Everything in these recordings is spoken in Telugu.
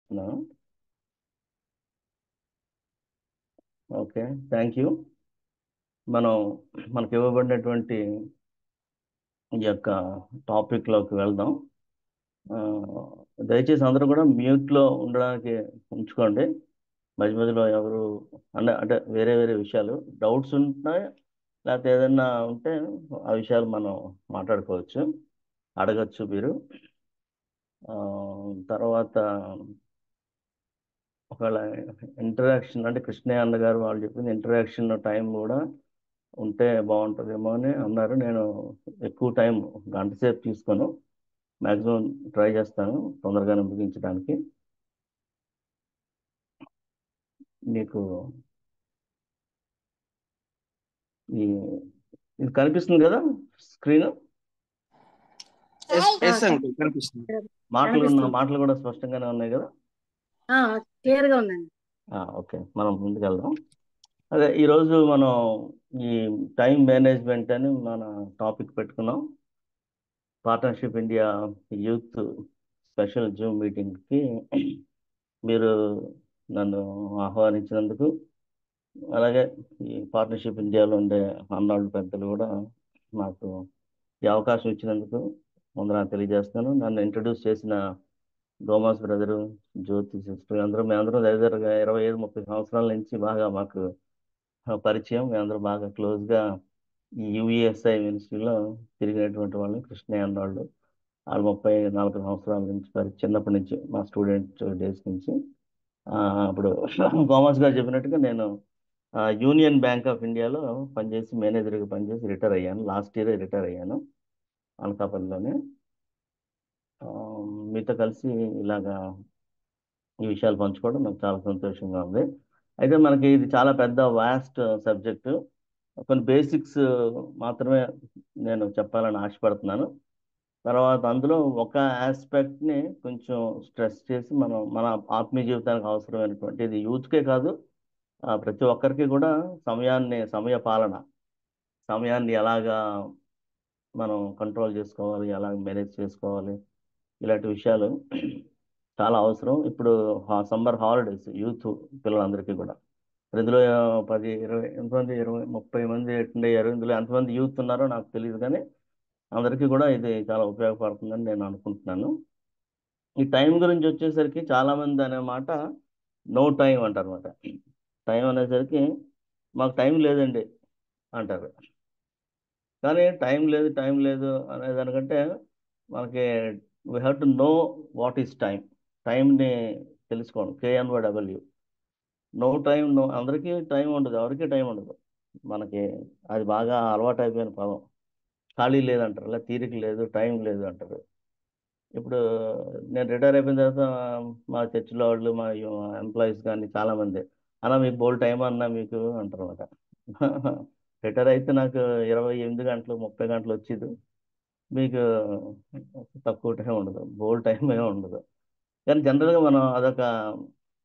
No? Okay, thank you. మనం మనకి ఇవ్వబడినటువంటి ఈ యొక్క టాపిక్లోకి వెళ్దాం. ఆ, దయచేసి అందరూ కూడా మ్యూట్లో ఉండడానికి ఉంచుకోండి. మధ్య మధ్యలో ఎవరు అంటే అంటే వేరే వేరే విషయాలు డౌట్స్ ఉంటున్నాయి, లేకపోతే ఏదైనా ఉంటే ఆ విషయాలు మనం మాట్లాడుకోవచ్చు, అడగచ్చు మీరు. ఆ, తర్వాత ఒకవేళ ఇంటరాక్షన్ అంటే కృష్ణయ్య అన్న గారు వాళ్ళు చెప్పింది ఇంటరాక్షన్ టైం కూడా ఉంటే బాగుంటుందేమో అని అన్నారు. నేను ఎక్కువ టైం గంట సేపు తీసుకోను, మ్యాక్సిమం ట్రై చేస్తాను తొందరగానే ముగించడానికి. మీకు ఈ ఇది కనిపిస్తుంది కదా స్క్రీన్? ఎస్ అంకుల్ కనిపిస్తుంది. నా మాటలు కూడా స్పష్టంగానే ఉన్నాయి కదా? క్లియర్ గా ఉందండి. ఓకే, మనం ముందుకు వెళ్దాం. అదే ఈరోజు మనం ఈ టైం మేనేజ్మెంట్ అని మన టాపిక్ పెట్టుకున్నాం. Partnership India youth special Zoom మీటింగ్కి మీరు నన్ను ఆహ్వానించినందుకు, అలాగే ఈ పార్ట్నర్షిప్ ఇండియాలో ఉండే అన్నాళ్ళు పెద్దలు కూడా నాకు ఈ అవకాశం ఇచ్చినందుకు ముందర తెలియజేస్తాను. నన్ను ఇంట్రడ్యూస్ చేసిన గోమాస్ బ్రదరు, జ్యోతి సిస్టర్ అందరూ మేమందరం దగ్గరగా 25-30 సంవత్సరాల నుంచి బాగా మాకు పరిచయం. మేమందరం బాగా క్లోజ్గా ఈ యుఈఎస్ఐ మినిస్ట్రీలో తిరిగినటువంటి వాళ్ళు. కృష్ణయ్య అన్నవాళ్ళు వాళ్ళు 30-40 సంవత్సరాల నుంచి చిన్నప్పటి నుంచి మా స్టూడెంట్ డేస్ నుంచి. అప్పుడు గోమాస్ గారు చెప్పినట్టుగా నేను యూనియన్ బ్యాంక్ ఆఫ్ ఇండియాలో పనిచేసి మేనేజర్గా పనిచేసి రిటైర్ అయ్యాను. లాస్ట్ ఇయర్ రిటైర్ అయ్యాను అనకాపల్లిలోనే. ఆ, మీతో కలిసి ఇలాగా ఈ విషయాలు పంచుకోవడం నాకు చాలా సంతోషంగా ఉంది. అయితే మనకి ఇది చాలా పెద్ద వాస్ట్ సబ్జెక్టు. కొన్ని బేసిక్స్ మాత్రమే నేను చెప్పాలని ఆశపడుతున్నాను. తర్వాత అందులో ఒక ఆస్పెక్ట్ని కొంచెం స్ట్రెస్ చేసి మనం మన ఆత్మీయ జీవితానికి అవసరమైనటువంటి, ఇది యూత్కే కాదు, ప్రతి ఒక్కరికి కూడా సమయ పాలన, సమయాన్ని ఎలాగా మనం కంట్రోల్ చేసుకోవాలి, ఎలాగ మేనేజ్ చేసుకోవాలి, ఇలాంటి విషయాలు చాలా అవసరం. ఇప్పుడు సమ్మర్ హాలిడేస్ యూత్ పిల్లలందరికీ కూడా ఇందులో 10-20 ఎంతమంది 20-30 మంది అటెండ్ అయ్యారు. ఇందులో ఎంతమంది యూత్ ఉన్నారో నాకు తెలియదు, కానీ అందరికీ కూడా ఇది చాలా ఉపయోగపడుతుందని నేను అనుకుంటున్నాను. ఈ టైం గురించి వచ్చేసరికి చాలామంది అనే మాట నో టైం అంటారు అనమాట. టైం అనేసరికి మాకు టైం లేదండి అంటారు. కానీ టైం లేదు అనేదానికంటే మనకి we have to know what is time. టైంని తెలుసుకోండి. KNOW. నో టైం, నో, అందరికీ టైం ఉండదు, ఎవరికీ టైం ఉండదు. మనకి అది బాగా అలవాటు అయిపోయిన పదం. ఖాళీ లేదంటారు, అలా తీరిక లేదు, టైం లేదు అంటారు. ఇప్పుడు నేను రిటైర్ అయిపోయిన తర్వాత మా చర్చిలో వాళ్ళు, మా ఎంప్లాయీస్ కానీ చాలామంది అన్న మీకు బోల్ టైం అన్నా మీకు అంటారు అనమాట. రిటైర్ అయితే నాకు 28 గంటలు 30 గంటలు వచ్చేది, మీకు తక్కువ టైం ఉండదు, బోల్ టైం ఏమి ఉండదు. కానీ జనరల్గా మనం అదొక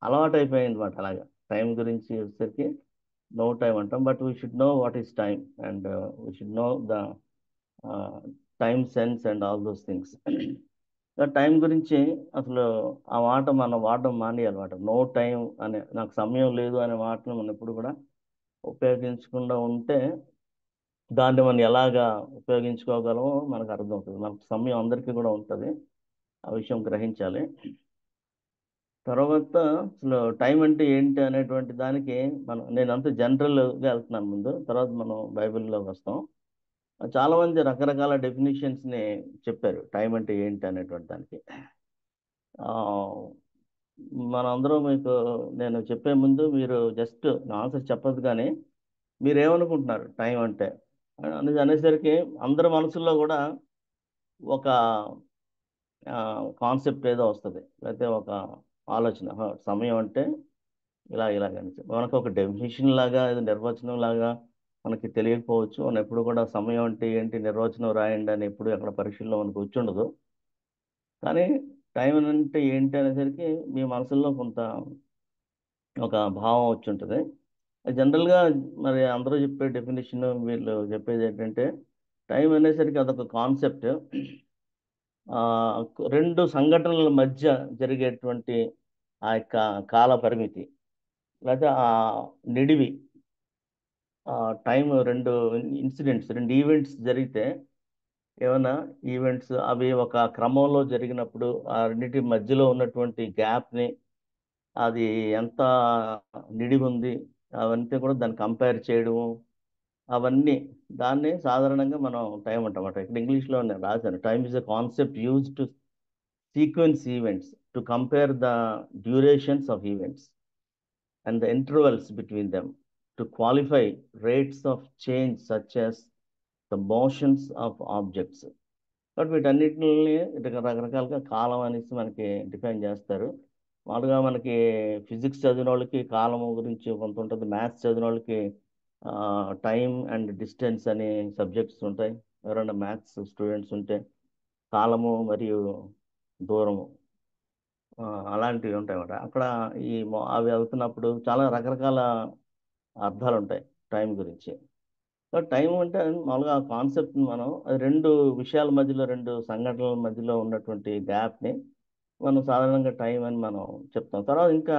అలవాటు అయిపోయింది అనమాట. అలాగా టైం గురించి వచ్చేసరికి నో టైం అంటాం. But we should know what is time and we should know the time sense and all those things. Time గురించి అసలు ఆ మాట మనం వాడడం మానేయాలన్నమాట. నో టైం అనే, నాకు సమయం లేదు అనే మాటను మనం ఎప్పుడు కూడా ఉపయోగించకుండా ఉంటే దాన్ని మనం ఎలాగా ఉపయోగించుకోగలమో మనకు అర్థమవుతుంది. మనకు సమయం అందరికీ కూడా ఉంటుంది, ఆ విషయం గ్రహించాలి. తర్వాత అసలు టైం అంటే ఏంటి అనేటువంటి దానికి నేను అంత జనరల్గా వెళ్తున్నాను ముందు, తర్వాత మనం బైబిల్లోకి వస్తాం. చాలా మంది రకరకాల డెఫినేషన్స్ని చెప్పారు టైం అంటే ఏంటి అనేటువంటి దానికి. ఆ, మనందరం మీకు నేను చెప్పే ముందు మీరు జస్ట్ ఆన్సర్ చెప్పదు, కానీ మీరు ఏమనుకుంటున్నారు టైం అంటే అనేది అనేసరికి అందరి మనసుల్లో కూడా ఒక కాన్సెప్ట్ ఏదో వస్తుంది, లేకపోతే ఒక ఆలోచన. సమయం అంటే ఇలాగని మనకు ఒక డెఫినేషన్ లాగా, ఇది నిర్వచనం లాగా మనకి తెలియకపోవచ్చు. మనం ఎప్పుడు కూడా సమయం అంటే ఏంటి, నిర్వచనం రాయండి అని ఎప్పుడు ఎక్కడ పరీక్షల్లో మనకు వచ్చి ఉండదు. కానీ టైం అంటే ఏంటి అనేసరికి మీ మనసుల్లో కొంత ఒక భావం వచ్చి ఉంటుంది. జనరల్గా మరి అందరూ చెప్పే డెఫినేషన్, వీళ్ళు చెప్పేది ఏంటంటే టైం అనేసరికి అదొక కాన్సెప్ట్. ఆ, రెండు సంఘటనల మధ్య జరిగేటువంటి ఆ యొక్క కాల పరిమితి, లేకపోతే ఆ నిడివి, ఆ టైం, రెండు ఇన్సిడెంట్స్, రెండు ఈవెంట్స్ జరిగితే, ఏమైనా ఈవెంట్స్ అవి ఒక క్రమంలో జరిగినప్పుడు ఆ రెండింటి మధ్యలో ఉన్నటువంటి గ్యాప్ని, అది ఎంత నిడివి ఉంది, అవన్నీ కూడా దాన్ని కంపేర్ చేయడము, అవన్నీ, దాన్ని సాధారణంగా మనం టైం అంటామట. ఇక్కడ ఇంగ్లీష్లో నేను రాశాను, time is a concept use to sequence events, to compare the durations of events and the intervals between them, to qualify rates of change such as the motions of objects. But వీటన్నిటిని రకరకాలుగా కాలం అనేసి మనకి డిఫైన్ చేస్తారు. మామూలుగా మనకి ఫిజిక్స్ చదివిన వాళ్ళకి కాలము గురించి కొంత ఉంటుంది, మ్యాథ్స్ చదివిన వాళ్ళకి టైం అండ్ డిస్టెన్స్ అనే సబ్జెక్ట్స్ ఉంటాయి. ఎవరైనా మ్యాథ్స్ స్టూడెంట్స్ ఉంటే కాలము మరియు దూరము, ఆ, అలాంటివి ఉంటాయి అన్నమాట. అక్కడ అవి అవుతున్నప్పుడు చాలా రకరకాల అర్థాలు ఉంటాయి టైం గురించి. టైం అంటే మామూలుగా ఆ కాన్సెప్ట్ మనం, అది రెండు విషయాల మధ్యలో, రెండు సంఘటనల మధ్యలో ఉన్నటువంటి గ్యాప్ని మనం సాధారణంగా టైం అని మనం చెప్తాం. తర్వాత ఇంకా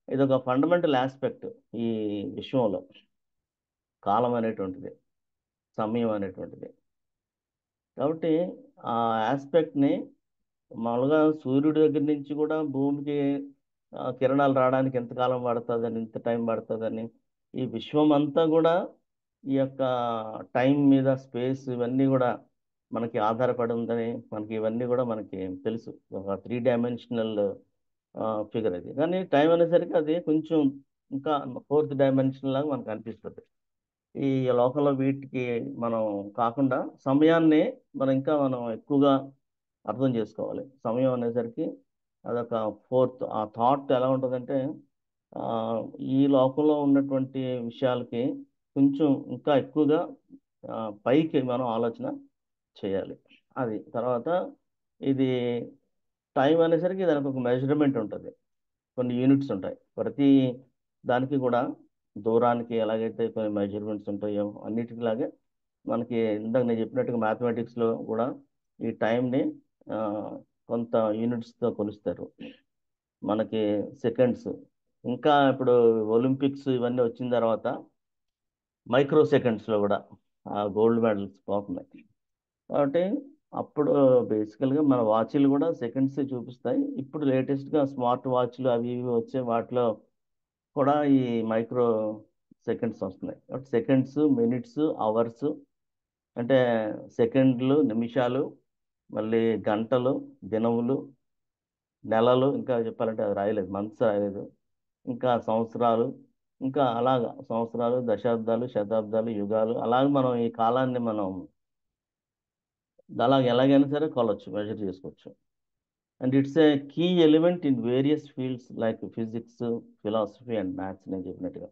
ఇది ఒక ఫండమెంటల్ ఆస్పెక్ట్ ఈ విశ్వంలో, కాలం అనేటువంటిది, సమయం అనేటువంటిది. కాబట్టి ఆ ఆస్పెక్ట్ని మామూలుగా సూర్యుడి దగ్గర నుంచి కూడా భూమికి కిరణాలు రావడానికి ఎంతకాలం పడుతుందని, ఎంత టైం పడుతుందని, ఈ విశ్వం అంతా కూడా ఈ యొక్క టైం మీద, స్పేస్, ఇవన్నీ కూడా మనకి ఆధారపడి ఉందని, మనకి ఇవన్నీ కూడా మనకి తెలుసు. ఒక 3 డైమెన్షనల్ ఫిగర్ అది. కానీ టైం అనేసరికి అది కొంచెం ఇంకా 4th డైమెన్షన్ లాగా మనకు అనిపిస్తుంది. ఈ లోకంలో వీటికి మనం కాకుండా సమయాన్ని మనం ఇంకా మనం ఎక్కువగా అర్థం చేసుకోవాలి. సమయం అనేసరికి అదొక ఫోర్త్. ఆ థాట్ ఎలా ఉంటుందంటే, ఆ, ఈ లోకంలో ఉన్నటువంటి విషయాలకి కొంచెం ఇంకా ఎక్కువగా ఆ, పైకి మనం ఆలోచన చేయాలి. అది తర్వాత ఇది టైం అనేసరికి దానికి ఒక మెజర్మెంట్ ఉంటుంది, కొన్ని యూనిట్స్ ఉంటాయి. ప్రతి దానికి కూడా దూరానికి ఎలాగైతే కొన్ని మెజర్మెంట్స్ ఉంటాయో, అన్నిటిలాగే మనకి ఇందాక నేను చెప్పినట్టుగా మ్యాథమెటిక్స్లో కూడా ఈ టైంని కొంత యూనిట్స్తో కొలుస్తారు. మనకి సెకండ్స్, ఇంకా ఇప్పుడు ఒలింపిక్స్ ఇవన్నీ వచ్చిన తర్వాత మైక్రో సెకండ్స్లో కూడా ఆ గోల్డ్ మెడల్స్ పోతున్నాయి. కాబట్టి అప్పుడు బేసికల్గా మన వాచ్లు కూడా సెకండ్స్ చూపిస్తాయి. ఇప్పుడు లేటెస్ట్గా స్మార్ట్ వాచ్లు అవి ఇవి వచ్చే వాటిలో కూడా ఈ మైక్రో సెకండ్స్ వస్తున్నాయి. కాబట్టి సెకండ్స్, మినిట్స్, అవర్స్, అంటే సెకండ్లు, నిమిషాలు, మళ్ళీ గంటలు, దినములు, నెలలు, ఇంకా చెప్పాలంటే అది రాయలేదు, మంత్స్ రాయలేదు, ఇంకా సంవత్సరాలు, ఇంకా అలాగా సంవత్సరాలు, దశాబ్దాలు, శతాబ్దాలు, యుగాలు, అలాగే మనం ఈ కాలాన్ని మనం అలాగ ఎలాగైనా సరే కొలవచ్చు, మెజర్ చేసుకోవచ్చు. And it's a key element in various fields like physics, philosophy and maths, నేను చెప్పినట్టుగా.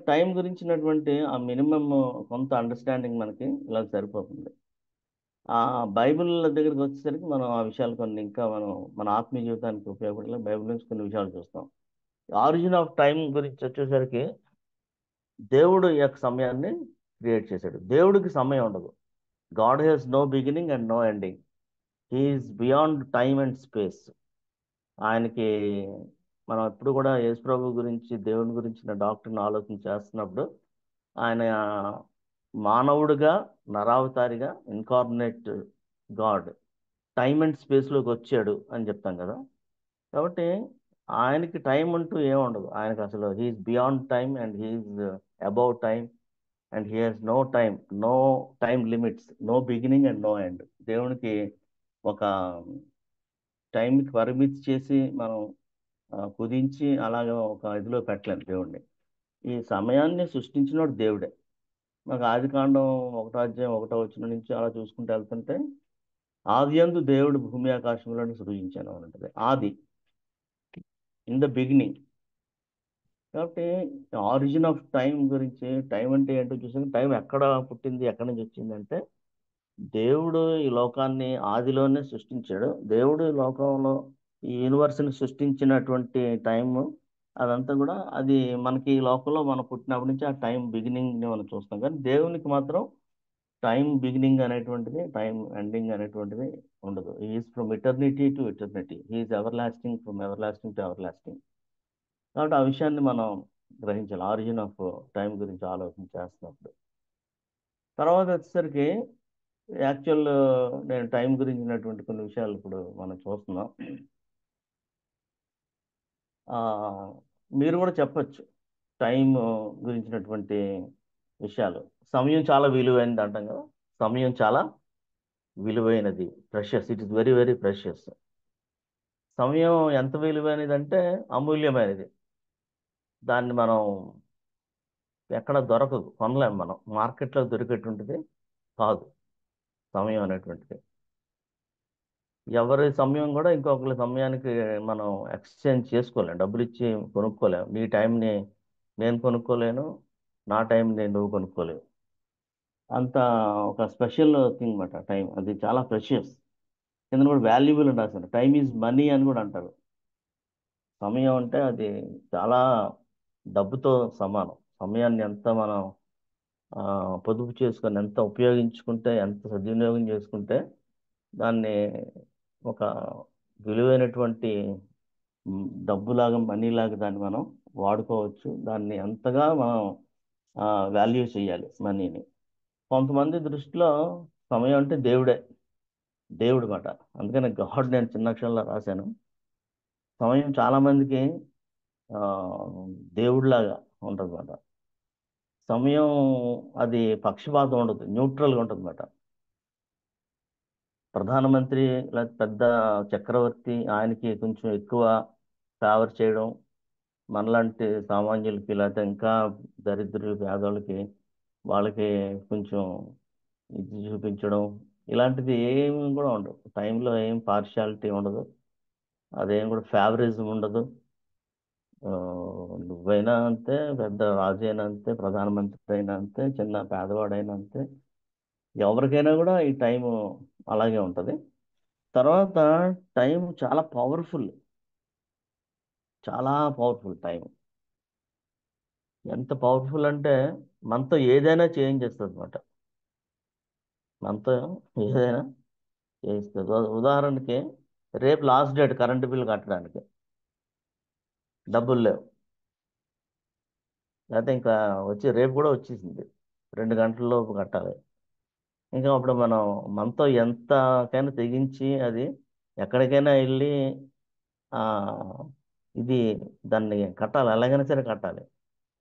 టైం గురించినటువంటి ఆ మినిమం కొంత అండర్స్టాండింగ్ మనకి ఇలా సరిపోతుంది. ఆ బైబిల్ దగ్గరికి వచ్చేసరికి మనం ఆ విషయాలు కొన్ని ఇంకా మనం మన ఆత్మీయ జీవితానికి ఉపయోగపడే బైబిల్ నుంచి కొన్ని విషయాలు చూస్తాం. ఆరిజిన్ ఆఫ్ టైం గురించి వచ్చేసరికి దేవుడు ఈ యొక్క సమయాన్ని క్రియేట్ చేశాడు. దేవుడికి సమయం ఉండదు. God has no beginning and no ending. He is beyond time and space. ఆయనకి మనం ఎప్పుడు కూడా యేసు ప్రభు గురించి, దేవుని గురించిన డాక్టర్ని ఆలోచన చేస్తున్నప్పుడు ఆయన మానవుడిగా, నరావతారిగా, ఇన్కార్డినేట్ గాడ్ టైమ్ అండ్ స్పేస్లోకి వచ్చాడు అని చెప్తాం కదా. కాబట్టి ఆయనకి టైం అంటూ ఏముండదు. ఆయనకు అసలు he is beyond time and he is above time and he has no time, no time limits, no beginning and no end. దేవునికి ఒక టైంకి పరిమితి చేసి మనం కుదించి అలాగ ఒక ఇదిలో పెట్టలేం దేవుడిని. ఈ సమయాన్ని సృష్టించినోడు దేవుడే. మనకు ఆది కాండం 1 అధ్యాయం 1 వచనం నుంచి అలా చూసుకుంటూ వెళ్తుంటే, ఆదియందు దేవుడు భూమి ఆకాశములను సృజించాను అని ఉంటుంది. ఆది, ఇన్ ద బిగినింగ్. కాబట్టి ఆరిజిన్ ఆఫ్ టైం గురించి, టైం అంటే ఏంటో చూసాక, టైం ఎక్కడ పుట్టింది, ఎక్కడి నుంచి వచ్చింది అంటే, దేవుడు ఈ లోకాన్ని ఆదిలోనే సృష్టించాడు. దేవుడు ఈ లోకంలో ఈ యూనివర్స్ని సృష్టించినటువంటి టైము అదంతా కూడా, అది మనకి ఈ లోకంలో మనం పుట్టినప్పటి నుంచి ఆ టైం బిగినింగ్ని మనం చూస్తాం. కానీ దేవునికి మాత్రం టైం బిగినింగ్ అనేటువంటిది, టైం ఎండింగ్ అనేటువంటిది ఉండదు. Is from eternity to eternity, is ever lasting from ever lasting to ever lasting. కాబట్టి ఆ విషయాన్ని మనం గ్రహించాలి ఆరిజిన్ ఆఫ్ టైం గురించి ఆలోచన చేస్తున్నప్పుడు. తర్వాత వచ్చేసరికి యాక్చువల్ నేను టైం గురించినటువంటి కొన్ని విషయాలు ఇప్పుడు మనం చూస్తున్నాం. ఆ, మీరు కూడా చెప్పచ్చు టైం గురించినటువంటి విషయాలు. సమయం చాలా విలువైనది అంటాం కదా. సమయం చాలా విలువైనది, precious, it is very very precious. సమయం ఎంత విలువైనది అంటే అమూల్యమైనది. దాన్ని మనం ఎక్కడ దొరకదు, కొనలేము, మనం మార్కెట్లో దొరికేటువంటిది కాదు సమయం అనేటువంటిది. ఎవరి సమయం కూడా ఇంకొకరి సమయానికి మనం ఎక్స్చేంజ్ చేసుకోలేం, డబ్బులు ఇచ్చి కొనుక్కోలేము. నీ టైంని నేను కొనుక్కోలేను, నా టైంని నువ్వు కొనుక్కోలేవు. అంత ఒక స్పెషల్ థింగ్ అన్నమాట టైం. అది చాలా ప్రెషియస్. కింద కూడా వాల్యుబుల్ అని రాశారు. టైం ఈజ్ మనీ అని కూడా అంటారు. సమయం అంటే అది చాలా డబ్బుతో సమానం. సమయాన్ని ఎంత మనం ఆ, పొదుపు చేసుకొని, ఎంత ఉపయోగించుకుంటే, ఎంత సద్వినియోగం చేసుకుంటే దాన్ని ఒక విలువైనటువంటి డబ్బులాగా, మనీలాగా దాన్ని మనం వాడుకోవచ్చు. దాన్ని ఎంతగా మనం వాల్యూ చేయాలి మనీని. కొంతమంది దృష్టిలో సమయం అంటే దేవుడే, దేవుడు మాట. అందుకని గాడ్ నేను చిన్న అక్షరంలో రాశాను. సమయం చాలా మందికి ఆ, దేవుడిలాగా ఉంటుంది అన్నమాట. సమయం అది పక్షపాతం ఉండదు, న్యూట్రల్గా ఉంటుంది అన్నమాట. ప్రధానమంత్రి లేదా పెద్ద చక్రవర్తి, ఆయనకి కొంచెం ఎక్కువ ఫేవర్ చేయడం, మనలాంటి సామాన్యులకి లేకపోతే ఇంకా దరిద్రులు, పేదోళ్ళకి, వాళ్ళకి కొంచెం ఇది చూపించడం, ఇలాంటిది ఏమి కూడా ఉండదు. టైంలో ఏం పార్షియాలిటీ ఉండదు, అదేం కూడా ఫేవరిజం ఉండదు. ఆ, నువ్వైనా అంతే, పెద్ద రాజు అయినా అంతే, ప్రధానమంత్రి అయినా అంతే, చిన్న పేదవాడైనా అంతే, ఎవరికైనా కూడా ఈ టైం అలాగే ఉంటుంది. తర్వాత టైం చాలా పవర్ఫుల్, చాలా పవర్ఫుల్ టైం. ఎంత పవర్ఫుల్ అంటే మనతో ఏదైనా చేంజ్ చేస్తుంది అనమాట. మనతో ఏదైనా చేయిస్తుంది. ఉదాహరణకి రేపు లాస్ట్ డేట్ కరెంటు బిల్ కట్టడానికి, డబ్బులు లేవు, లేకపోతే ఇంకా వచ్చి రేపు కూడా వచ్చేసింది, 2 గంటల లోపు కట్టాలి. ఇంకా అప్పుడు మనం మనతో ఎంతకైనా తెగించి అది ఎక్కడికైనా వెళ్ళి ఆ, ఇది దాన్ని కట్టాలి, ఎలాగైనా సరే కట్టాలి.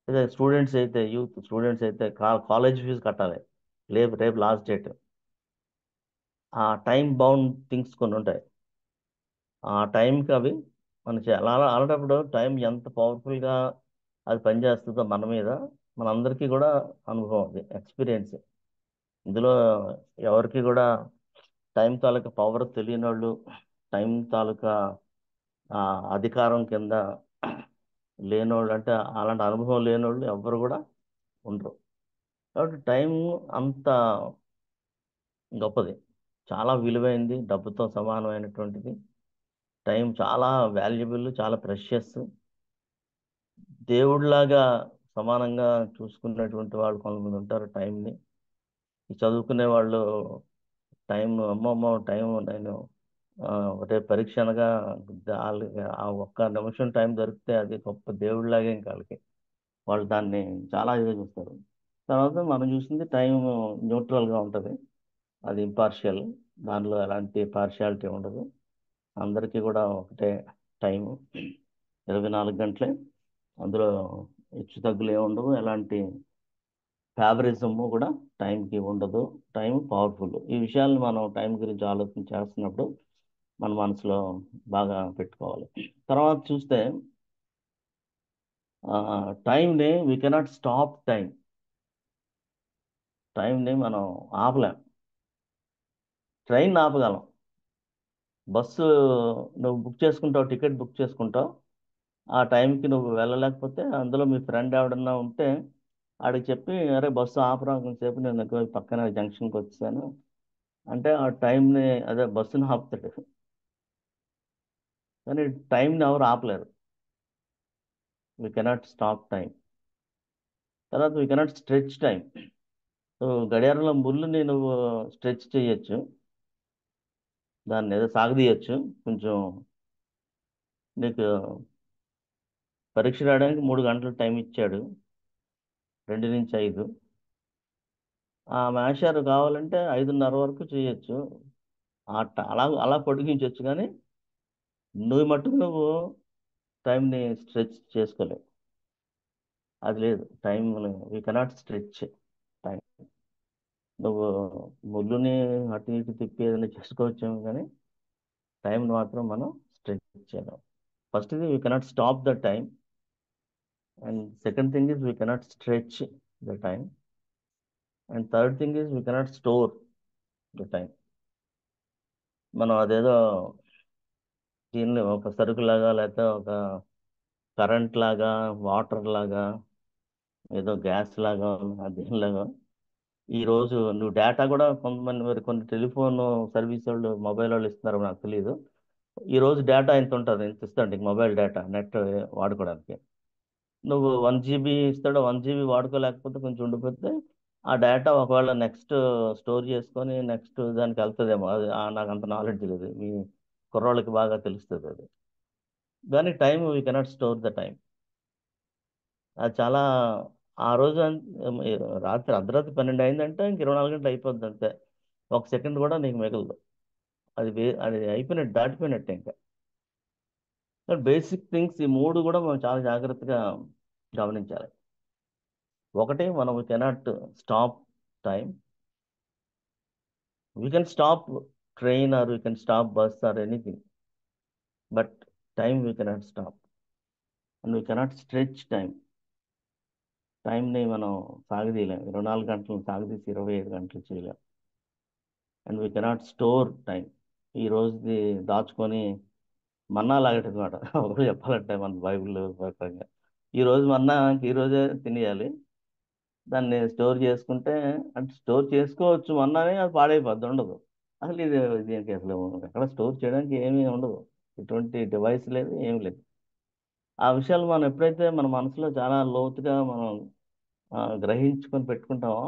అదే స్టూడెంట్స్ అయితే, యూత్ స్టూడెంట్స్ అయితే కాలేజ్ ఫీజు కట్టాలి, రేపు రేపు లాస్ట్ డేట్. ఆ టైం బౌండ్ థింగ్స్ కొన్ని ఉంటాయి, ఆ టైంకి అవి మనం చేయాలి. అలాంటప్పుడు టైం ఎంత పవర్ఫుల్గా అది పనిచేస్తుందో మన మీద, మనందరికీ కూడా అనుభవం, అది ఎక్స్పీరియన్స్. ఇందులో ఎవరికి కూడా టైం తాలూకా పవర్ తెలియని వాళ్ళు, టైం తాలూకా ఆ, అధికారం కింద లేనోళ్ళు, అంటే అలాంటి అనుభవం లేనోళ్ళు ఎవ్వరు కూడా ఉండరు. కాబట్టి టైం అంత గొప్పది, చాలా విలువైంది, డబ్బుతో సమానమైనటువంటిది. టైం చాలా వాల్యుబుల్, చాలా ప్రెషియస్. దేవుడిలాగా సమానంగా చూసుకున్నటువంటి వాళ్ళు కొంతమంది ఉంటారు టైంని. ఈ చదువుకునే వాళ్ళు టైం, అమ్మమ్మ టైం నేను ఆ, రేపు పరీక్ష అనగా వాళ్ళకి ఆ ఒక్క నిమిషం టైం దొరికితే అది గొప్ప దేవుడిలాగే ఇంకా వాళ్ళకి, వాళ్ళు దాన్ని చాలా ఇదిగా చూస్తారు. తర్వాత మనం చూసింది టైం న్యూట్రల్గా ఉంటుంది, అది ఇంపార్షియల్, దానిలో ఎలాంటి పార్షియాలిటీ ఉండదు. అందరికీ కూడా ఒకటే టైము, 24 గంటలే. అందులో హెచ్చు తగ్గులు ఏమి ఉండవు, ఎలాంటి ఫేవరిజము కూడా టైంకి ఉండదు. Time powerful. ఈ విషయాలను మనం టైం గురించి ఆలోచన చేస్తున్నప్పుడు మన మనసులో బాగా పెట్టుకోవాలి. తర్వాత చూస్తే టైంని వీ కెనాట్ స్టాప్ టైం. టైంని మనం ఆపలేం. ట్రైన్ ఆపగలం, బస్సు నువ్వు బుక్ చేసుకుంటావు, టికెట్ బుక్ చేసుకుంటావు, ఆ టైంకి నువ్వు వెళ్ళలేకపోతే అందులో మీ ఫ్రెండ్ ఎవడన్నా ఉంటే ఆడికి చెప్పి, అరే బస్సు ఆపరా కొంచెంసేపు, నేను దగ్గర పక్కన జంక్షన్కి వచ్చాను అంటే ఆ టైంని, అదే బస్సుని ఆపుతాడు. కానీ టైంని ఎవరు ఆపలేరు. We cannot stop time. తర్వాత we cannot stretch time. So గడియారంలో ముళ్ళుని నువ్వు స్ట్రెచ్ చేయొచ్చు, దాన్ని ఏదో సాగదీయచ్చు కొంచెం. నీకు పరీక్ష రాయడానికి 3 గంటలు టైం ఇచ్చాడు, 2 నుంచి 5. ఆ మేషారు కావాలంటే 5:30 వరకు చేయొచ్చు. అలా అలా పొడిగించవచ్చు, కానీ నువ్వు మట్టుకు నువ్వు టైంని స్ట్రెచ్ చేసుకోలేవు. అది లేదు, time we cannot stretch time. నువ్వు ముళ్ళుని అటు ఇటు తిప్పి ఏదైనా చేసుకోవచ్చేమో, కానీ టైంని మాత్రం మనం స్ట్రెచ్ చేయలేం. ఫస్ట్ ఇది we cannot stop the time, and second thing is we cannot stretch the time, and third thing is we cannot store the time. మనం అదేదో దీన్ని ఒక సరుకు లాగా, లేకపోతే ఒక కరెంట్ లాగా, వాటర్ లాగా, ఏదో గ్యాస్ లాగా, దేనిలాగా ఈ రోజు నువ్వు డేటా కూడా కొంతమంది, మరి కొన్ని టెలిఫోన్ సర్వీస్ వాళ్ళు, మొబైల్ వాళ్ళు ఇస్తున్నారు, నాకు తెలియదు. ఈ రోజు డేటా ఇంత ఉంటుంది, ఇంత ఇస్తాడు నీకు మొబైల్ డేటా, నెట్ వాడుకోవడానికి. నువ్వు 1 GB ఇస్తాడు, 1 GB వాడుకోలేకపోతే కొంచెం ఉండిపోతే ఆ డేటా ఒకవేళ నెక్స్ట్ స్టోర్ చేసుకొని నెక్స్ట్ దానికి వెళ్తుందేమో. అది నాకు అంత నాలెడ్జ్ లేదు, మీ కుర్రోళ్ళకి బాగా తెలుస్తుంది అది. కానీ time we cannot store the time. అది చాలా, ఆ రోజు రాత్రి అర్ధరాత్రి 12 అయిందంటే ఇంక 24 గంటలు అయిపోద్ది అంతే. ఒక సెకండ్ కూడా నీకు మిగలదు. అది అయిపోయినట్టు, దాటిపోయినట్టే ఇంకా. బేసిక్ థింగ్స్ ఈ మూడు కూడా మనం చాలా జాగ్రత్తగా గమనించాలి. ఒకటి, మనం cannot stop time. We can stop train or we can stop bus or anything, but time we cannot stop. And we cannot stretch time. టైంని మనం సాగదీయలేం, 24 గంటలు సాగదీసి 25 గంటలు చేయలేం. And we cannot store time. ఈ రోజుది దాచుకొని మన్నా లాగటం అనమాట. ఒకరు చెప్పాలంటే మన బైబిల్ ప్రకారంగా ఈ రోజు మన్నా ఈ రోజే తినేయాలి. దాన్ని స్టోర్ చేసుకుంటే, అంటే స్టోర్ చేసుకోవచ్చు మన్నానే, అది పాడైపోద్ది, ఉండదు. అసలు దీనికి అసలు ఎక్కడ స్టోర్ చేయడానికి ఏమీ ఉండదు, ఎటువంటి డివైస్ లేదు, ఏమీ లేదు. ఆ విషయాలు మనం ఎప్పుడైతే మన మనసులో చాలా లోతుగా మనం గ్రహించుకొని పెట్టుకుంటామో,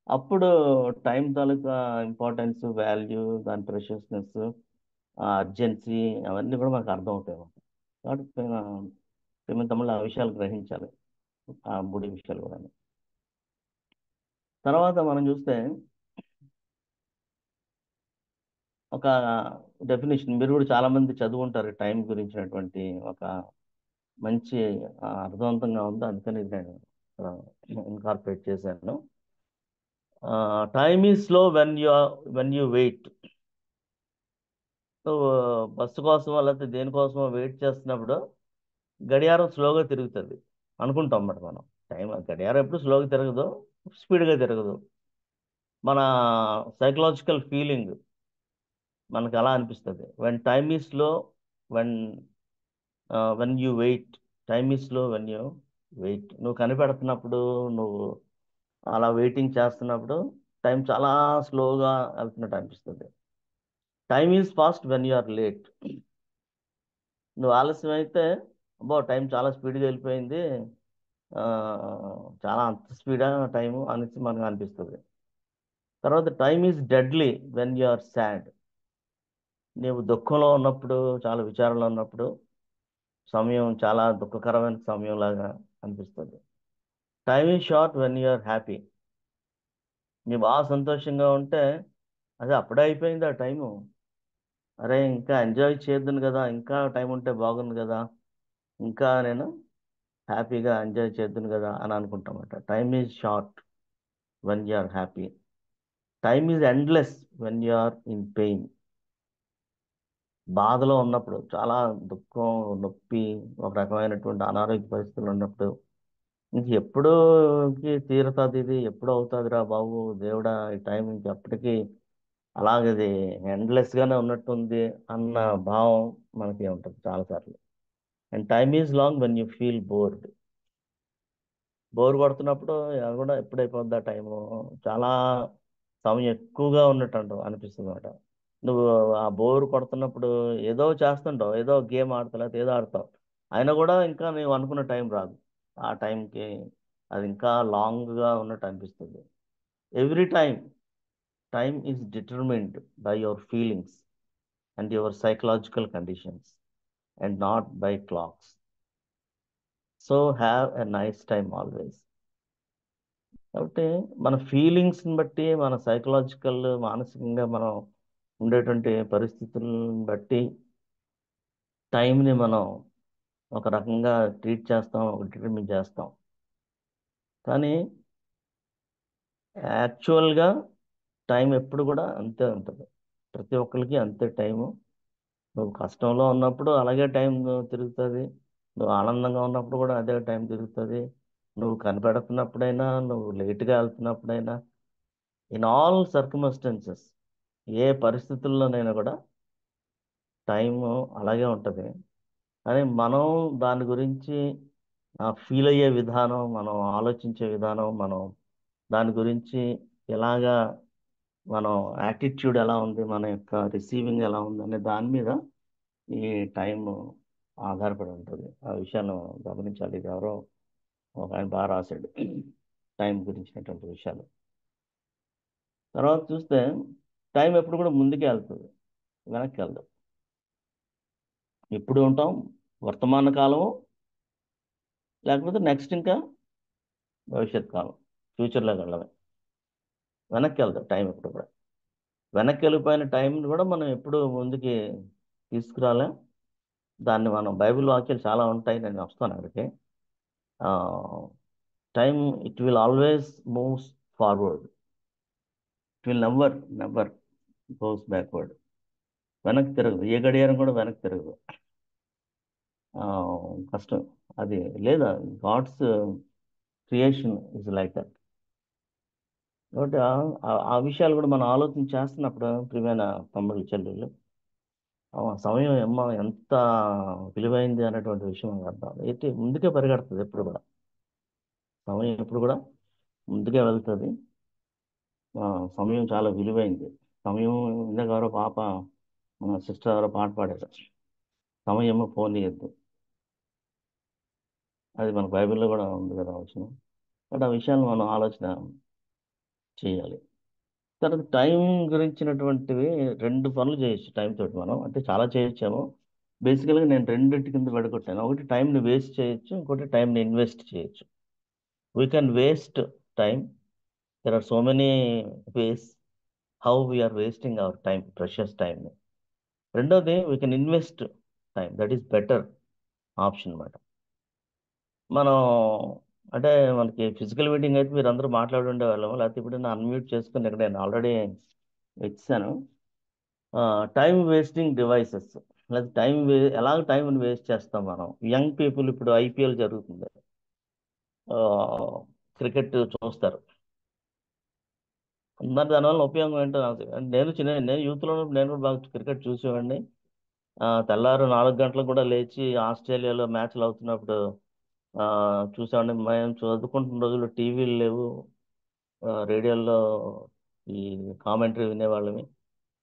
అప్పుడు టైం తాలూకా ఇంపార్టెన్స్, వాల్యూ, దాని ప్రెషియస్నెస్, అర్జెన్సీ, అవన్నీ కూడా మనకు అర్థం అవుతాయి అన్నమాట. కాబట్టి తమ్ముళ్ళు ఆ విషయాలు గ్రహించాలి, ఆ మూడు విషయాలు కూడా. తర్వాత మనం చూస్తే ఒక డెఫినేషన్, మీరు కూడా చాలా మంది చదువుంటారు టైం గురించినటువంటి ఒక మంచి అర్థవంతంగా ఉంది, అందుకని ఇది నేను ఇన్కార్పొరేట్ చేశాను. Time is slow when you wait. So bus కోసమో లేకపోతే దేనికోసమో వెయిట్ చేస్తున్నప్పుడు గడియారం స్లోగా తిరుగుతుంది అనుకుంటాం అన్నమాట మనం. గడియారం ఎప్పుడు స్లోగా తిరగదు, స్పీడ్గా తిరగదు. మన సైకలాజికల్ ఫీలింగ్ మనకు అలా అనిపిస్తుంది. When time is slow, when when you wait. Time is slow when you wait. నువ్వు కనిపెడుతున్నప్పుడు, నువ్వు అలా వెయిటింగ్ చేస్తున్నప్పుడు టైం చాలా స్లోగా వెళ్తున్నట్టు అనిపిస్తుంది. Time is fast when you are late. నువ్వు ఆలస్యం అయితే అబ్బో టైం చాలా స్పీడ్గా వెళ్ళిపోయింది, ఆ, చాలా అంత స్పీడా టైము అనేసి మనకు అనిపిస్తుంది. తర్వాత time is deadly when you are sad. నీవు దుఃఖంలో ఉన్నప్పుడు, చాలా విచారంలో ఉన్నప్పుడు సమయం చాలా దుఃఖకరమైన సమయం లాగా అనిపిస్తుంది. Time is short when you are happy. నీ బాగా సంతోషంగా ఉంటే అదే అప్పుడే అయిపోయింది ఆ టైము, అరే ఇంకా ఎంజాయ్ చేద్దును కదా, ఇంకా టైం ఉంటే బాగుంది కదా, ఇంకా నేను హ్యాపీగా ఎంజాయ్ చేద్దును కదా అని అనుకుంటామట. Time is short when you are happy. Time is endless when you are in pain. బాధలో ఉన్నప్పుడు, చాలా దుఃఖం, నొప్పి, ఒక రకమైనటువంటి అనారోగ్య పరిస్థితులు ఉన్నప్పుడు, ఇంక ఎప్పుడు తీరుతుంది ఇది, ఎప్పుడు అవుతుందిరా బాబు దేవుడా ఈ టైం, ఇంకెప్పటికీ అలాగది ఎండ్లెస్గానే ఉన్నట్టుంది అన్న భావం మనకి ఉంటుంది చాలాసార్లు. And time is long when you feel bored. Bore కొడుతున్నప్పుడు అది కూడా ఎప్పుడైపోద్ది ఆ టైము, చాలా సమయం ఎక్కువగా ఉన్నట్టు అంటావు అనిపిస్తుంది అనమాట. నువ్వు ఆ బోర్ కొడుతున్నప్పుడు ఏదో చేస్తుంటావు, ఏదో గేమ్ ఆడతావు, లేకపోతే ఏదో ఆడతావు, అయినా కూడా ఇంకా నువ్వు అనుకున్న టైం రాదు. ఆ టైంకి అది ఇంకా లాంగ్గా ఉన్నట్టు అనిపిస్తుంది. Every time is determined by your feelings and your psychological conditions and not by clocks. So have a nice time always. కాబట్టి మన ఫీలింగ్స్ని బట్టి మన సైకలాజికల్ మానసికంగా మనం ఉండేటువంటి పరిస్థితులను బట్టి టైంని మనం ఒక రకంగా ట్రీట్ చేస్తాం, ఒక డిటర్మిన్ చేస్తాం. కానీ యాక్చువల్గా టైం ఎప్పుడు కూడా అంతే ఉంటుంది. ప్రతి ఒక్కరికి అంతే టైము. నువ్వు కష్టంలో ఉన్నప్పుడు అలాగే టైం తిరుగుతుంది. నువ్వు ఆనందంగా ఉన్నప్పుడు కూడా అదే టైం తిరుగుతుంది. నువ్వు కనిపెడుతున్నప్పుడైనా, నువ్వు లేట్గా వెళ్తున్నప్పుడైనా, ఇన్ ఆల్ సర్కమస్టెన్సెస్, ఏ పరిస్థితుల్లోనైనా కూడా టైము అలాగే ఉంటుంది. కానీ మనం దాని గురించి ఫీల్ అయ్యే విధానం, మనం ఆలోచించే విధానం, మనం దాని గురించి ఎలాగా మనం యాటిట్యూడ్ ఎలా ఉంది, మన యొక్క రిసీవింగ్ ఎలా ఉంది అనే దాని మీద ఈ టైం ఆధారపడి ఉంటుంది. ఆ విషయాన్ని గమనించాలి. ఇది ఎవరో ఒక ఆయన బాగా రాశాడు టైం గురించినటువంటి విషయాలు. తర్వాత చూస్తే టైం ఎప్పుడు కూడా ముందుకే వెళ్తుంది, వెనక్కి వెళ్దాం. ఎప్పుడు ఉంటాం వర్తమాన కాలము, లేకపోతే నెక్స్ట్ ఇంకా భవిష్యత్ కాలం, ఫ్యూచర్లోకి వెళ్ళడమే. వెనక్కి వెళ్దాం టైం ఎప్పుడు కూడా. వెనక్కి వెళ్ళిపోయిన టైంని కూడా మనం ఎప్పుడు ముందుకి తీసుకురాలే. దాన్ని మనం బైబిల్ వాక్యాలు చాలా ఉంటాయి, నేను వస్తాను అక్కడికి. Time it will always moves forward, it will never never goes backward. వెనక్కి తిరగదు, ఏ గడియారం కూడా వెనక్కి తిరగదు. ఆ, కష్టం అది. లేదా God's creation is like that. కాబట్టి ఆ విషయాలు కూడా మనం ఆలోచన చేస్తున్నప్పుడు ప్రియమైన తమ్ముళ్ళు చెల్లెళ్ళు, సమయం ఎంత విలువైంది అనేటువంటి విషయం అర్థం అయితే ముందుకే పరిగెడుతుంది ఎప్పుడు కూడా. సమయం ఎప్పుడు కూడా ముందుకే వెళ్తుంది. సమయం చాలా విలువైంది. సమయం ఇందాక ఎవరో పాప, మన సిస్టర్ ఎవరో పాట పాడారు, సమయము ఫోన్ ఇయ్యద్దు. అది మన బైబిల్లో కూడా ఉంది కదా వచ్చిన. బట్ ఆ విషయాన్ని మనం ఆలోచన చేయాలి. తర్వాత టైం గురించినటువంటివి రెండు పనులు చేయొచ్చు టైం తోటి మనం, అంటే చాలా చేయొచ్చేమో. బేసికల్గా నేను రెండింటి కింద పెడగొట్టాను. ఒకటి టైంని వేస్ట్ చేయొచ్చు, ఇంకోటి టైంని ఇన్వెస్ట్ చేయొచ్చు. We can waste time. There are so many ways how we are wasting our time, precious టైంని. రెండోది we can invest time, that is better option అన్నమాట. మనం అంటే మనకి ఫిజికల్ మీటింగ్ అయితే మీరు అందరూ మాట్లాడి ఉండేవాళ్ళము, లేకపోతే ఇప్పుడు నేను అన్మ్యూట్ చేసుకుని ఇక్కడ నేను ఆల్రెడీ ఇచ్చాను. టైం వేస్టింగ్ డివైసెస్, లేదా ఎలా టైంని వేస్ట్ చేస్తాం మనం. యంగ్ పీపుల్ ఇప్పుడు ఐపీఎల్ జరుగుతుంది, క్రికెట్ చూస్తారు. మరి దానివల్ల ఉపయోగం ఏంటో నాకు తెలియదు. నేను యూత్లో ఉన్నప్పుడు నేను కూడా బాగా క్రికెట్ చూసేవాడిని. తెల్లారు 4 గంటలకు కూడా లేచి ఆస్ట్రేలియాలో మ్యాచ్లు అవుతున్నప్పుడు చూసామండి. మేము చదువుకుంటున్న రోజుల్లో టీవీలు లేవు, రేడియోలో ఈ కామెంటరీ వినేవాళ్ళమి.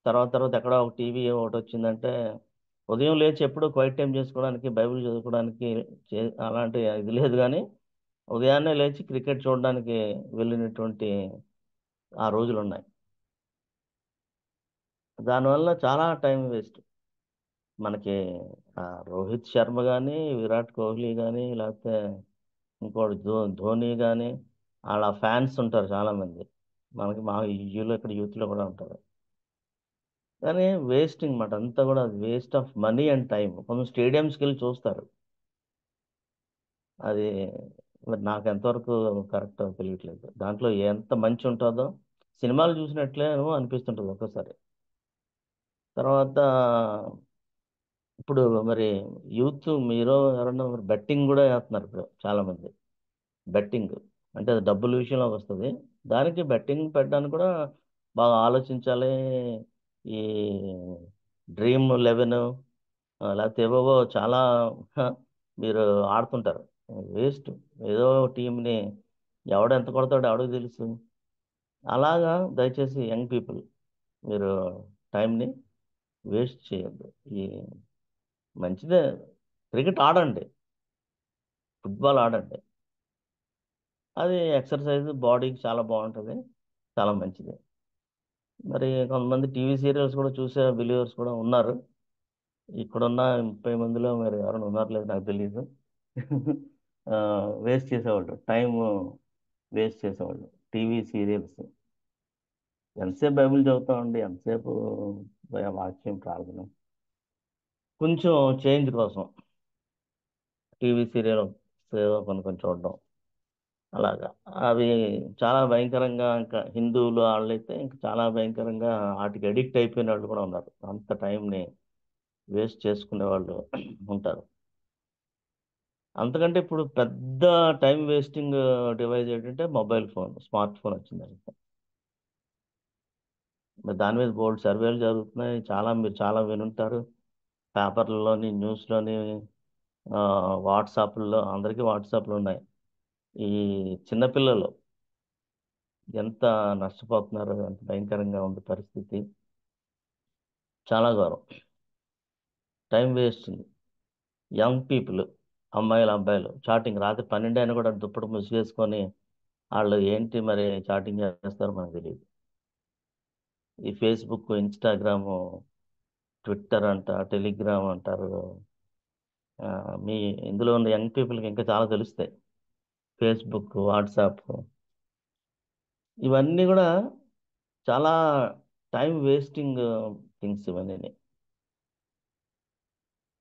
తర్వాత తర్వాత ఎక్కడ ఒక టీవీ ఒకటి వచ్చిందంటే ఉదయం లేచి ఎప్పుడూ క్వైట్ టైం చేసుకోవడానికి, బైబిల్ చదువుకోవడానికి అలాంటి ఇది లేదు. కానీ ఉదయాన్నే లేచి క్రికెట్ చూడడానికి వెళ్ళినటువంటి ఆ రోజులు ఉన్నాయి. దానివల్ల చాలా టైం వేస్ట్ మనకి. రోహిత్ శర్మ కానీ, విరాట్ కోహ్లీ కానీ, లేకపోతే ఇంకోటి ధోని కానీ, వాళ్ళ ఫ్యాన్స్ ఉంటారు చాలామంది. మనకి మా ఇక్కడ యూత్లో కూడా ఉంటారు. కానీ వేస్టింగ్ మాట అంతా కూడా, waste of money and time. కొంచెం స్టేడియంస్కి వెళ్ళి చూస్తారు, అది మరి నాకు ఎంతవరకు కరెక్ట్ తెలియట్లేదు. దాంట్లో ఎంత మంచి ఉంటుందో సినిమాలు చూసినట్లేమో అనిపిస్తుంటుంది ఒక్కోసారి. తర్వాత ఇప్పుడు మరి యూత్ మీరు ఎవరన్నా బెట్టింగ్ కూడా వేస్తున్నారు ఇప్పుడు చాలామంది. బెట్టింగ్ అంటే అది డబ్బుల విషయంలోకి వస్తుంది. దానికి బెట్టింగ్ పెట్టడానికి కూడా బాగా ఆలోచించాలి. ఈ డ్రీమ్ 11 లేకపోతే ఏవేవో చాలా హ, మీరు ఆడుతుంటారు వేస్ట్. ఏదో టీంని ఎవడు ఎంత కొడతాడో ఎవడికి తెలుసు. అలాగా దయచేసి యంగ్ పీపుల్ మీరు టైంని వేస్ట్ చేయొద్దు. ఈ మంచిదే, క్రికెట్ ఆడండి, ఫుట్బాల్ ఆడండి, అది ఎక్సర్సైజ్ బాడీకి చాలా బాగుంటుంది. చాలా మంచిది. మరి కొంతమంది టీవీ సీరియల్స్ కూడా చూసే బిలీవర్స్ కూడా ఉన్నారు. ఇక్కడున్న 30 మందిలో మరి ఎవరైనా ఉన్నారు లేదు నాకు తెలియదు. వేస్ట్ చేసేవాళ్ళు, టైం వేస్ట్ చేసేవాళ్ళు టీవీ సీరియల్స్. ఎంతసేపు బైబిల్ చదువుతామండి, ఎంతసేపు వాక్యం ప్రార్థన. కొంచెం చేంజ్ కోసం టీవీ సీరియల్ ఏదో కొన్ని కొన్ని చూడడం అలాగా. అవి చాలా భయంకరంగా, ఇంకా హిందువులు వాళ్ళైతే ఇంకా చాలా భయంకరంగా వాటికి అడిక్ట్ అయిపోయిన వాళ్ళు కూడా ఉన్నారు. అంత టైంని వేస్ట్ చేసుకునే వాళ్ళు ఉంటారు. అంతకంటే ఇప్పుడు పెద్ద టైం వేస్టింగ్ డివైస్ ఏంటంటే మొబైల్ ఫోన్, స్మార్ట్ ఫోన్ వచ్చిందండి. మరి దాని మీద బోల్డ్ సర్వేలు జరుగుతున్నాయి. మీరు చాలా వినుంటారు. పేపర్లలోని, న్యూస్లోని, వాట్సాప్లో, అందరికీ వాట్సాప్లు ఉన్నాయి. ఈ చిన్నపిల్లలు ఎంత నష్టపోతున్నారు, ఎంత భయంకరంగా ఉంది పరిస్థితి. చాలా ఘోరం. Time wasting. యంగ్ పీపుల్, అమ్మాయిలు అబ్బాయిలు చాటింగ్ రాత్రి 12 అయినా కూడా దుప్పటి ముసుగేసుకొని వాళ్ళు ఏంటి మరి చాటింగ్ చేస్తారో మనకు తెలియదు. ఈ ఫేస్బుక్, ఇన్స్టాగ్రాము, ట్విట్టర్ అంట, టెలిగ్రామ్ అంటారు. ఆ, మీ ఇందులో ఉన్న యంగ్ పీపుల్కి ఇంకా చాలా తెలుస్తాయి. ఫేస్బుక్, వాట్సాప్, ఇవన్నీ కూడా చాలా టైం వేస్టింగ్ థింగ్స్ ఇవన్నీ.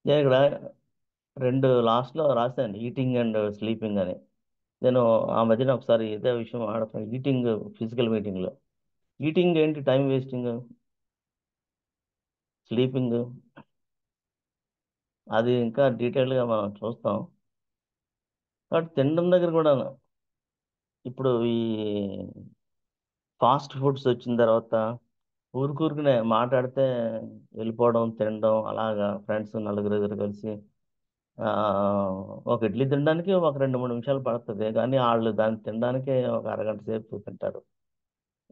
నేను ఇక్కడ రెండు లాస్ట్లో రాశాను, ఈటింగ్ అండ్ స్లీపింగ్ అని. నేను ఆ మధ్యన ఒకసారి ఇదే విషయం ఆడుతాను. ఈటింగ్, ఫిజికల్ మీటింగ్లో ఈటింగ్ ఏంటి టైం వేస్టింగ్, స్లీపింగ్ అది ఇంకా డీటెయిల్గా మనం చూస్తాం. కాబట్టి తినడం దగ్గర కూడా ఇప్పుడు ఈ ఫాస్ట్ ఫుడ్స్ వచ్చిన తర్వాత ఊరుకూరుకునే మాట్లాడితే వెళ్ళిపోవడం, తినడం అలాగా. ఫ్రెండ్స్ నలుగురు ఎదురు కలిసి ఆ, ఒక ఇడ్లీ తినడానికి ఒక 2-3 నిమిషాలు పడుతుంది, కానీ వాళ్ళు దాన్ని తినడానికి ఒక అరగంట సేపు తింటారు.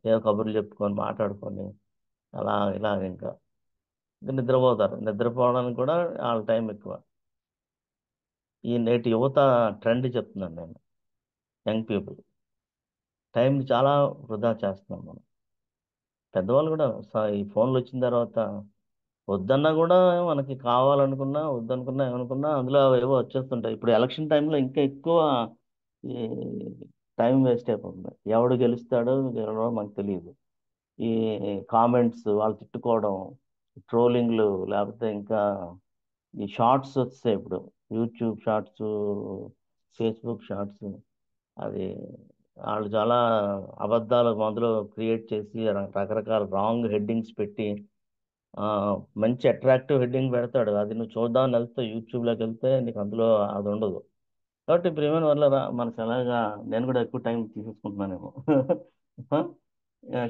ఏదో కబుర్లు చెప్పుకొని మాట్లాడుకొని అలా ఇలా ఇంకా నిద్రపోతారు. నిద్రపోవడానికి కూడా వాళ్ళ టైం ఎక్కువ. ఈ నేటి యువత ట్రెండ్ చెప్తున్నాను నేను. యంగ్ పీపుల్ టైం చాలా వృధా చేస్తున్నాం మనం. పెద్దవాళ్ళు కూడా ఈ ఫోన్లు వచ్చిన తర్వాత వద్దన్నా కూడా, మనకి కావాలనుకున్నా వద్దనుకున్నా ఏమనుకున్నా అందులో ఏవో వచ్చేస్తుంటాయి. ఇప్పుడు ఎలక్షన్ టైంలో ఇంకా ఎక్కువ ఈ టైం వేస్ట్ అయిపోతుంది. ఎవడు గెలుస్తాడో గెలవడో మనకు తెలియదు. ఈ కామెంట్స్, వాళ్ళు తిట్టుకోవడం, ట్రోలింగ్లు, లేకపోతే ఇంకా ఈ షార్ట్స్ వస్తాయి ఇప్పుడు. యూట్యూబ్ షార్ట్స్, ఫేస్బుక్ షార్ట్స్, అది వాళ్ళు చాలా అబద్ధాలు అందులో క్రియేట్ చేసి రకరకాల రాంగ్ హెడ్డింగ్స్ పెట్టి ఆ, మంచి అట్రాక్టివ్ హెడ్డింగ్ పెడతాడు. అది నువ్వు చూద్దామని వెళ్తే యూట్యూబ్లోకి వెళ్తే నీకు అందులో అది ఉండదు. కాబట్టి ఇప్పుడు ఏమైనా వల్ల మనకు అలాగా నేను కూడా ఎక్కువ టైం తీసేసుకుంటున్నానేమో.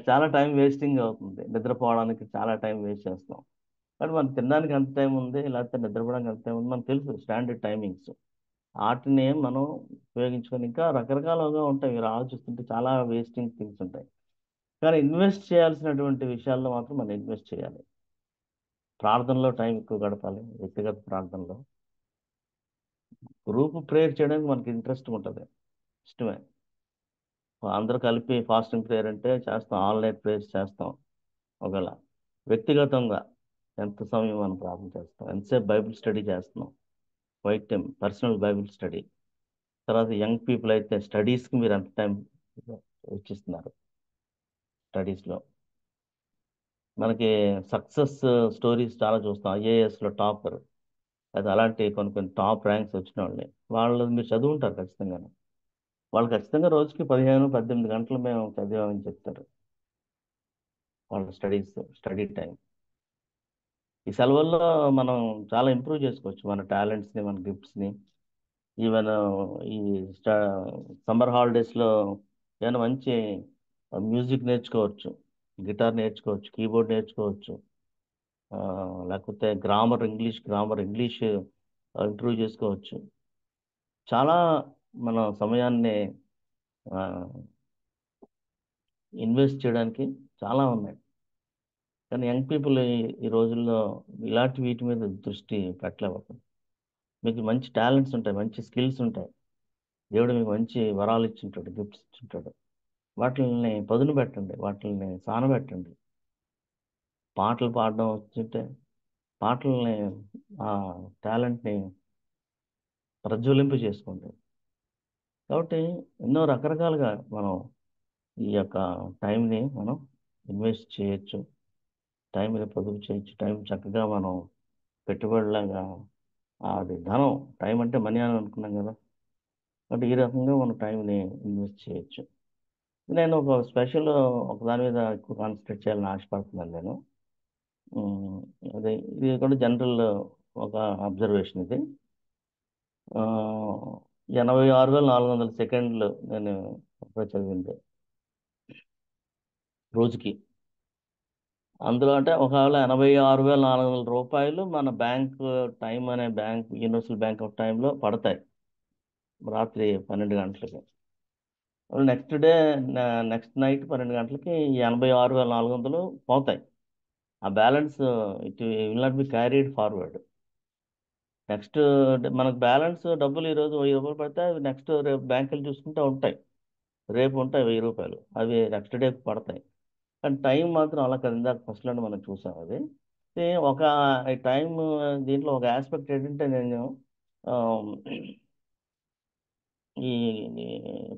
చాలా టైం వేస్టింగ్ అవుతుంది. నిద్రపోవడానికి చాలా టైం వేస్ట్ చేస్తాం. కానీ మనం తినడానికి ఎంత టైం ఉంది, లేకపోతే నిద్రపోవడానికి ఎంత టైం ఉంది మనకు తెలుసు, స్టాండర్డ్ టైమింగ్స్. వాటిని మనం ఉపయోగించుకొని ఇంకా రకరకాలుగా ఉంటాయి. మీరు ఆలోచిస్తుంటే చాలా వేస్టింగ్ థింగ్స్ ఉంటాయి. కానీ ఇన్వెస్ట్ చేయాల్సినటువంటి విషయాల్లో మాత్రం మనం ఇన్వెస్ట్ చేయాలి. ప్రార్థనలో టైం ఎక్కువ గడపాలి. వ్యక్తిగత ప్రార్థనలో గ్రూప్ ప్రేయర్ చేయడానికి మనకి ఇంట్రెస్ట్ ఉంటుంది, ఇష్టమే. అందరూ కలిపి ఫాస్టింగ్ ప్రేయర్ అంటే చేస్తాం, ఆల్ నైట్ ప్రేయర్స్ చేస్తాం. ఒకవేళ వ్యక్తిగతంగా ఎంత సమయం మనం ప్రార్థన చేస్తాం, ఎంతసేపు బైబిల్ స్టడీ చేస్తున్నాం, white time personal Bible study. తర్వాత యంగ్ పీపుల్ అయితే స్టడీస్కి మీరు ఎంత టైం వెచ్చిస్తున్నారు స్టడీస్లో. మనకి సక్సెస్ స్టోరీస్ చాలా చూస్తాం. ఐఏఎస్లో టాపర్, అది అలాంటి కొన్ని కొన్ని టాప్ ర్యాంక్స్ వచ్చిన వాళ్ళని, వాళ్ళు మీరు చదువుంటారు ఖచ్చితంగా. వాళ్ళు ఖచ్చితంగా రోజుకి 15-18 గంటలు మేము చదివామని చెప్తారు. వాళ్ళ స్టడీ టైం. ఈ సెలవుల్లో మనం చాలా ఇంప్రూవ్ చేసుకోవచ్చు మన టాలెంట్స్ని, మన గిఫ్ట్స్ని. ఈవెన్ ఈ సమ్మర్ హాలిడేస్లో ఏమైనా మంచి మ్యూజిక్ నేర్చుకోవచ్చు, గిటార్ నేర్చుకోవచ్చు, కీబోర్డ్ నేర్చుకోవచ్చు. ఆ, లేకపోతే ఇంగ్లీష్ ఇంప్రూవ్ చేసుకోవచ్చు. చాలా మన సమయాన్ని ఇన్వెస్ట్ చేయడానికి చాలా ఉన్నాయి. కానీ యంగ్ పీపుల్ ఈ రోజుల్లో ఇలాంటి వీటి మీద దృష్టి పెట్టలేకపోతుంది. మీకు మంచి టాలెంట్స్ ఉంటాయి, మంచి స్కిల్స్ ఉంటాయి. దేవుడు మీకు మంచి వరాలు ఇచ్చింటాడు, గిఫ్ట్స్ ఇచ్చింటాడు. వాటిని పదును పెట్టండి, వాటిని సానబెట్టండి. పాటలు పాడడం వచ్చుంటే పాటల్ని, ఆ టాలెంట్ని ప్రజ్వలింపు చేసుకోండి. కాబట్టి ఎన్నో రకరకాలుగా మనం ఈ యొక్క టైంని మనం ఇన్వెస్ట్ చేయొచ్చు, టైంని పొదుపు చేయొచ్చు. టైం చక్కగా మనం పెట్టుబడిలాగా, అది ధనం, టైం అంటే మనీ అని అనుకున్నాం కదా. కాబట్టి ఈ రకంగా మనం టైంని ఇన్వెస్ట్ చేయొచ్చు. నేను ఒక స్పెషల్, ఒక దాని మీద ఎక్కువ కాన్సన్ట్రేట్ చేయాలని ఆశపడుతున్నాను నేను. ఉమ్, అదే, ఇది కూడా జనరల్ ఒక అబ్జర్వేషన్ ఇది. ఆ, 86,400 సెకండ్లు నేను ఎప్పుడో చదివింది రోజుకి. అందులో అంటే ఒకవేళ 86,400 రూపాయలు మన బ్యాంక్ టైం అనే బ్యాంక్, యూనివర్సల్ బ్యాంక్ ఆఫ్ టైంలో పడతాయి రాత్రి 12 గంటలకి. నెక్స్ట్ డే, నెక్స్ట్ నైట్ 12 గంటలకి ఈ 86,400 పోతాయి. ఆ balance it will not be carried forward. Next మనకు బ్యాలెన్స్ డబ్బులు ఈరోజు 1,000 రూపాయలు పడితే అవి నెక్స్ట్ రేపు బ్యాంక్ వెళ్ళి చూసుకుంటే ఉంటాయి. రేపు ఉంటాయి 1,000 రూపాయలు, అవి నెక్స్ట్ డే పడతాయి. కానీ టైం మాత్రం అలా కదా, ఇందాక ఫస్ట్లో మనం చూసాం అది. ఒక టైం, దీంట్లో ఒక ఆస్పెక్ట్ ఏంటంటే నేను ఆ, ఈ ఈ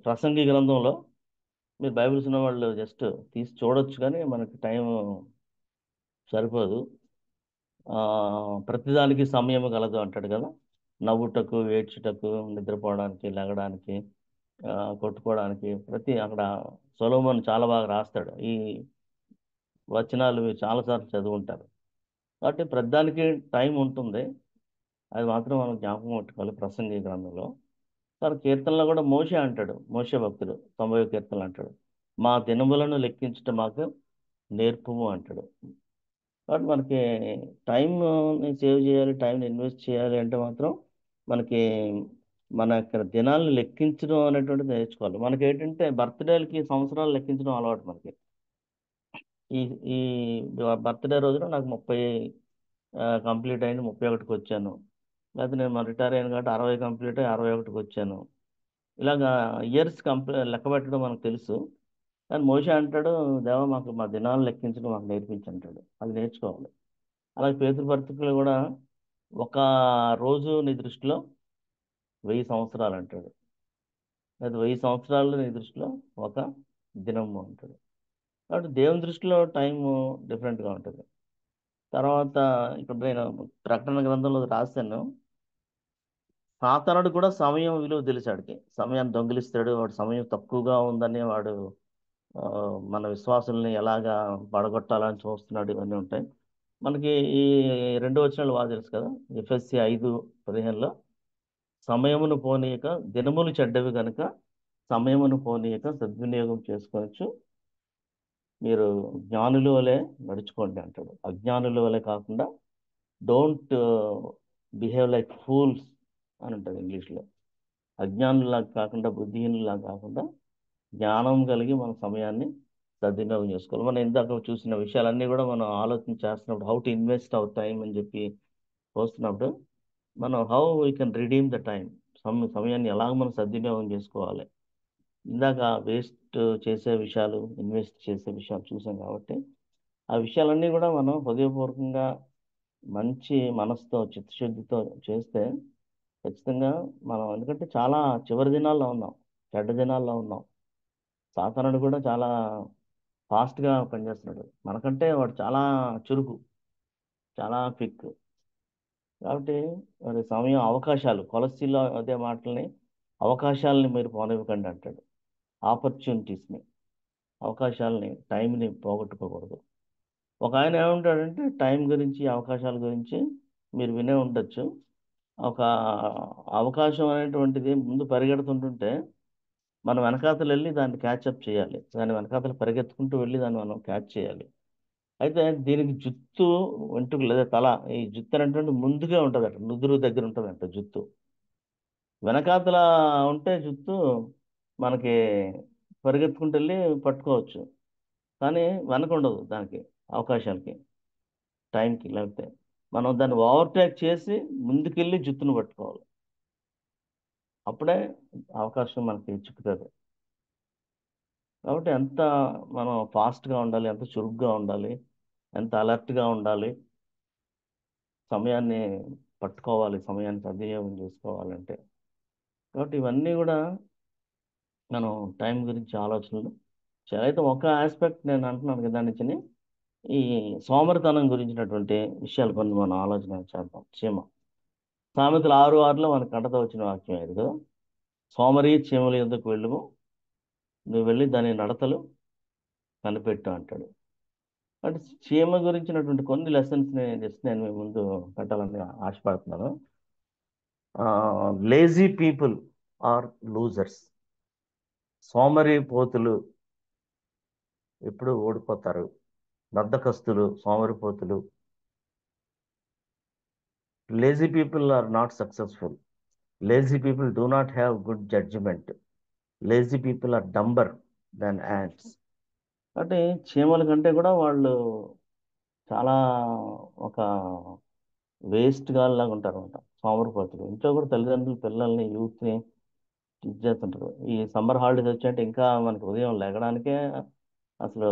ప్రసంగి గ్రంథంలో, మీరు బైబిల్స్ ఉన్న వాళ్ళు జస్ట్ తీసి చూడొచ్చు, కానీ మనకి టైం సరిపోదు. ఆ, ప్రతిదానికి సమయం కలదు అంటాడు కదా. నవ్వుటకు, ఏడ్చుటకు, నిద్రపోవడానికి, లెగడానికి, ఆ, కొట్టుకోవడానికి, ప్రతి అక్కడ సొలొమోన్ చాలా బాగా రాస్తాడు. ఈ వచనాలు మీరు చాలాసార్లు చదువుంటారు. కాబట్టి ప్రతిదానికి టైం ఉంటుంది. అది మాత్రం మనం జ్ఞాపకం పెట్టుకోవాలి ప్రసంగి గ్రంథంలో. కానీ కీర్తనలో కూడా మోషే అంటాడు, మోషే భక్తుడు 90వ కీర్తనలు అంటాడు, మా దినములను లెక్కించుట మాకు నేర్పుము అంటాడు. కాబట్టి మనకి టైంని సేవ్ చేయాలి, టైంని ఇన్వెస్ట్ చేయాలి అంటే మాత్రం మనకి మన యొక్క దినాలను లెక్కించడం అనేటువంటిది నేర్చుకోవాలి. మనకి ఏంటంటే బర్త్డేలకి సంవత్సరాలు లెక్కించడం అలవాటు మనకి. ఈ ఈ బర్త్డే రోజున నాకు 30 కంప్లీట్ అయింది, 31కి వచ్చాను. లేకపోతే నేను మరి రిటైర్ అయ్యాను కాబట్టి 60 కంప్లీట్ అయ్యి 61కి వచ్చాను. ఇలాగా ఇయర్స్ లెక్క పెట్టడం మనకు తెలుసు. కానీ మోషే అంటాడు, దేవా మాకు మా దినాలు లెక్కించడం మాకు నేర్పించి అంటాడు. అది నేర్చుకోవాలి. అలాగే పేతురు పరిస్థితులు కూడా, ఒక రోజు నీ దృష్టిలో 1000 సంవత్సరాలు అంటాడు. లేదా 1000 సంవత్సరాలు నీ దృష్టిలో ఒక దినము అంటాడు. కాబట్టి దేవుని దృష్టిలో టైము డిఫరెంట్గా ఉంటుంది. తర్వాత ఇక్కడ నేను ప్రకటన గ్రంథంలో రాశాను, సాతానుడు కూడా సమయం విలువ తెలిసాడికి. సమయాన్ని దొంగిలిస్తాడు వాడు. సమయం తక్కువగా ఉందని వాడు ఆ, మన విశ్వాసుల్ని ఎలాగా పడగొట్టాలని చూస్తున్నాడు. ఇవన్నీ ఉంటాయి మనకి. ఈ 2 వచనాలు బాగా తెలుసు కదా, ఎఫ్ఎస్సి 5:15లో, సమయమును పోనీయక దినములు చెడ్డవి కనుక సమయమును పోనీయక సద్వినియోగం చేసుకోవచ్చు, మీరు జ్ఞానుల వలె నడుచుకోండి అంటాడు. అజ్ఞానుల వలె కాకుండా, డోంట్ బిహేవ్ లైక్ ఫూల్స్ అని ఉంటుంది ఇంగ్లీష్లో. అజ్ఞానులా కాకుండా, బుద్ధిహీనులా కాకుండా, జ్ఞానం కలిగి మన సమయాన్ని సద్వినియోగం చేసుకోవాలి. మనం ఇందాక చూసిన విషయాలన్నీ కూడా మనం ఆలోచన చేస్తున్నప్పుడు, how to invest hour time అని చెప్పి చూస్తున్నప్పుడు, మనం how we can redeem the time, సమయాన్ని ఎలాగ మనం సద్వినియోగం చేసుకోవాలి. ఇందాక వేస్ట్ చేసే విషయాలు, ఇన్వెస్ట్ చేసే విషయాలు చూసాం కాబట్టి, ఆ విషయాలన్నీ కూడా మనం హృదయపూర్వకంగా మంచి మనసుతో, చిత్తశుద్ధితో చేస్తే ఖచ్చితంగా మనం, ఎందుకంటే చాలా చివరి దినాల్లో ఉన్నాం, చెడ్డ దినాల్లో ఉన్నాం. సాతానుడు కూడా చాలా ఫాస్ట్గా పనిచేస్తున్నాడు. మనకంటే వాడు చాలా చురుకు, చాలా క్విక్. కాబట్టి మరి సమయం, అవకాశాలు, కొలస్సీలో అదే మాటల్ని, అవకాశాలని మీరు పోనివ్వకండి అంటాడు. ఆపర్చునిటీస్ని, అవకాశాలని, టైంని పోగొట్టుకోకూడదు. ఒక ఆయన ఏమంటాడంటే, టైం గురించి, అవకాశాల గురించి మీరు వినే ఉండొచ్చు. ఒక అవకాశం అనేటువంటిది ముందు పరిగెడుతుంటుంటే మనం వెనకాతలు వెళ్ళి దాన్ని క్యాచ్అప్ చేయాలి. దాని వెనకాతలు పరిగెత్తుకుంటూ వెళ్ళి దాన్ని మనం క్యాచ్ చేయాలి. అయితే దీనికి జుత్తు, వెంట్రుకలు లేదా తల, ఈ జుత్తు అనేటువంటి ముందుగా ఉంటుందట, నుదురు దగ్గర ఉంటుందంట జుత్తు. వెనకాతల ఉంటే జుత్తు మనకి పరిగెత్తుకుంటూ వెళ్ళి పట్టుకోవచ్చు. కానీ వెనక ఉండదు దానికి, అవకాశాలకి, టైంకి. లేకపోతే మనం దాన్ని ఓవర్టేక్ చేసి ముందుకెళ్ళి జుత్తును పట్టుకోవాలి. అప్పుడే అవకాశం మనకి చిక్కుతుంది. కాబట్టి ఎంత మనం ఫాస్ట్గా ఉండాలి, ఎంత చురుగ్గా ఉండాలి, ఎంత అలర్ట్గా ఉండాలి, సమయాన్ని పట్టుకోవాలి, సమయాన్ని సద్వినియోగం చేసుకోవాలంటే. కాబట్టి ఇవన్నీ కూడా మనం టైం గురించి ఆలోచనలు అయితే ఒక ఆస్పెక్ట్ నేను అంటున్నాను కదా దాని నుంచి ఈ సోమరితనం గురించినటువంటి విషయాలు కొన్ని మనం ఆలోచన చేద్దాం. సామెతలు 6:6లో మనకు కంటతో వచ్చిన వాక్యం ఇది కదా. సోమరి చీమల యుద్ధకు వెళ్ళుము, నువ్వు వెళ్ళి దాని నడతలు కనిపెట్టు అంటాడు. అంటే చీమ గురించినటువంటి కొన్ని లెసన్స్ జస్ట్ నేను మీ ముందు పెట్టాలని ఆశపడుతున్నాను. Lazy people are losers. సోమరి పోతులు ఎప్పుడు ఓడిపోతారు. బద్ధకస్తులు, సోమరిపోతులు. Lazy people are not successful. Lazy people do not have good judgement. Lazy people are dumber than ants. అంటే చీమల కంటే కూడా వాళ్ళు చాలా ఒక వేస్ట్ లాగా ఉంటారు అనమాట. సోమరిపోతులు. ఇంట్లో కూడా తల్లిదండ్రులు పిల్లల్ని యూత్ని ఇది చేస్తుంటారు. ఈ సమ్మర్ హాలిడేస్ వచ్చాయంటే ఇంకా మనకి ఉదయం లేగడానికే అసలు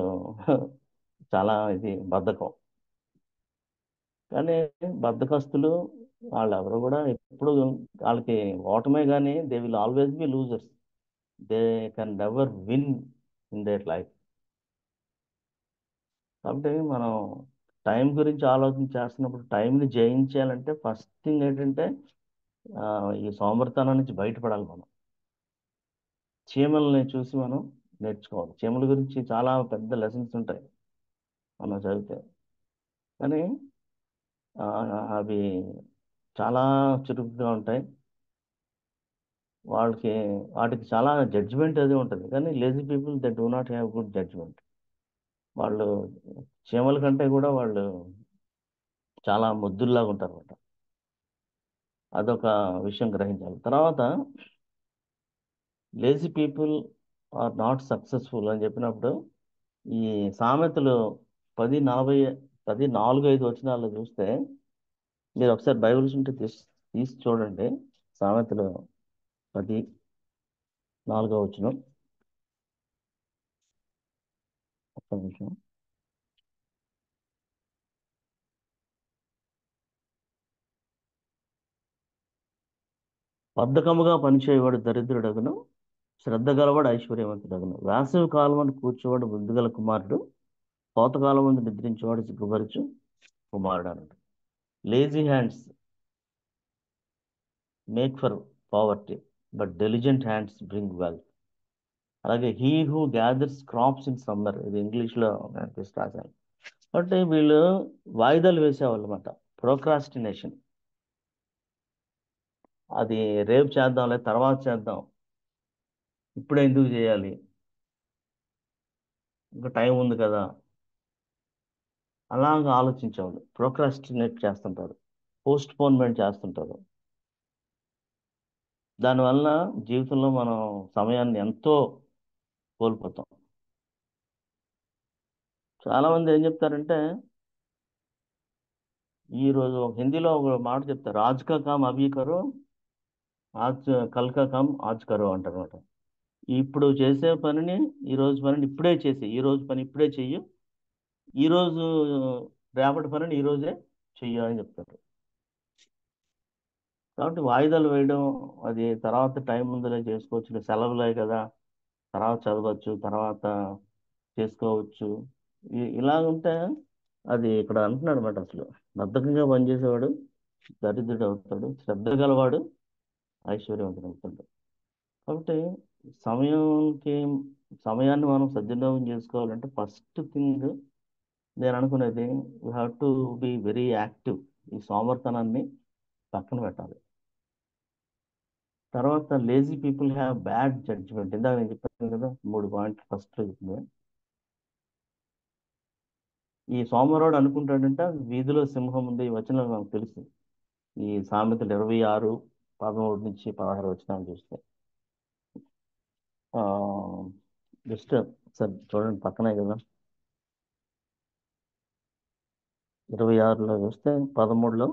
చాలా ఇది బద్ధకం. కానీ బద్ధకస్తులు వాళ్ళు ఎవరు కూడా ఎప్పుడు వాళ్ళకి ఓటమే కానీ they will always be losers. They can never win in their life. కాబట్టి మనం టైం గురించి ఆలోచన చేస్తున్నప్పుడు టైంని జయించాలంటే ఫస్ట్ థింగ్ ఏంటంటే ఆ, ఈ సోమరితనం నుంచి బయటపడాలి మనం. చీమల్ని చూసి మనం నేర్చుకోవాలి. చీమల గురించి చాలా పెద్ద లెసన్స్ ఉంటాయి మనం చదివితే. కానీ ఆ, అవి చాలా చురుకుగా ఉంటాయి. వాళ్ళకి వాటికి చాలా జడ్జిమెంట్ అది ఉంటుంది. కానీ lazy people they do not have good judgement. వాళ్ళు చీమల కంటే కూడా వాళ్ళు చాలా ముద్దుల్లాగా ఉంటారు అనమాట. అదొక విషయం గ్రహించాలి. తర్వాత lazy people are not successful అని చెప్పినప్పుడు ఈ సామెతలు 10:40 10:4-5 వచనాల్లో చూస్తే మీరు ఒకసారి బైబిల్స్ ఉంటే తీసి తీసి చూడండి. సామెతలు 10:4 ఒక్క నిమిషం. బద్ధకముగా పనిచేయవాడు దరిద్రుడగును, శ్రద్ధ గలవాడు ఐశ్వర్యవంతుడగును. వేసవి కాలమున కూర్చోవాడు బుద్ధిగల కుమారుడు, కోతకాలం ముందు నిద్రించేవాడు సిగ్గుపరచు కుమారుడు అన్నాడు. Lazy hands make for poverty, but diligent hands bring wealth. అలాగే he who gathers crops in summer, ఇది ఇంగ్లీష్లో నేను తీసి రాశాను. అంటే వీళ్ళు వాయిదాలు వేసేవాళ్ళు అనమాట. ప్రోక్రాస్టినేషన్. అది రేపు చేద్దాంలే, తర్వాత చేద్దాం, ఇప్పుడే ఎందుకు చేయాలి, ఇంకా టైం ఉంది కదా, అలాగా ఆలోచించేవాళ్ళు. ప్రోక్రాస్టినేట్ చేస్తుంటారు, పోస్ట్ పోన్మెంట్ చేస్తుంటారు. దానివల్ల జీవితంలో మనం సమయాన్ని ఎంతో కోల్పోతాం. చాలామంది ఏం చెప్తారంటే ఈ రోజు హిందీలో ఒక మాట చెప్తారు, ఆజ్ కా కామ్ అభీ కరో, ఆజ్ కల్ కా కామ్ ఆజ్ కరో అంటారు. ఇప్పుడు చేసే పనిని ఈ రోజు పనిని ఇప్పుడే చేసి, ఈ రోజు పని ఇప్పుడే చెయ్యు, ఈ రోజు రేపటి పనిని ఈ రోజే చెయ్యు అని చెప్తారు. కాబట్టి వాయిదాలు వేయడం అది తర్వాత టైం ముందరే చేసుకోవచ్చు, సెలవులే కదా, తర్వాత చదవచ్చు, తర్వాత చేసుకోవచ్చు, ఇలా ఉంటే అది ఇక్కడ అంటున్నాడు అనమాట. అసలు బద్ధకంగా పనిచేసేవాడు దరిద్రుడు అవుతాడు, శ్రద్ధ గలవాడు ఐశ్వర్యవంతుడు అవుతాడు. కాబట్టి సమయంకి సమయాన్ని మనం సద్వినియోగం చేసుకోవాలంటే ఫస్ట్ థింగ్ నేను అనుకునేది we have to be very active. ఈ సోమర్తనాన్ని పక్కన పెట్టాలి. తర్వాత lazy people have bad judgement. ఇందాక నేను చెప్పాను కదా 3 పాయింట్లు ఫస్ట్ చెప్పింది. ఈ సోమవారం అనుకుంటాడంట వీధిలో సింహం ఉంది. ఈ వచనం నాకు తెలుసు. ఈ సామెతలు 26:13-16 చూస్తే జస్ట్ సార్ చూడండి, పక్కనే కదా. 26లో చూస్తే 13లో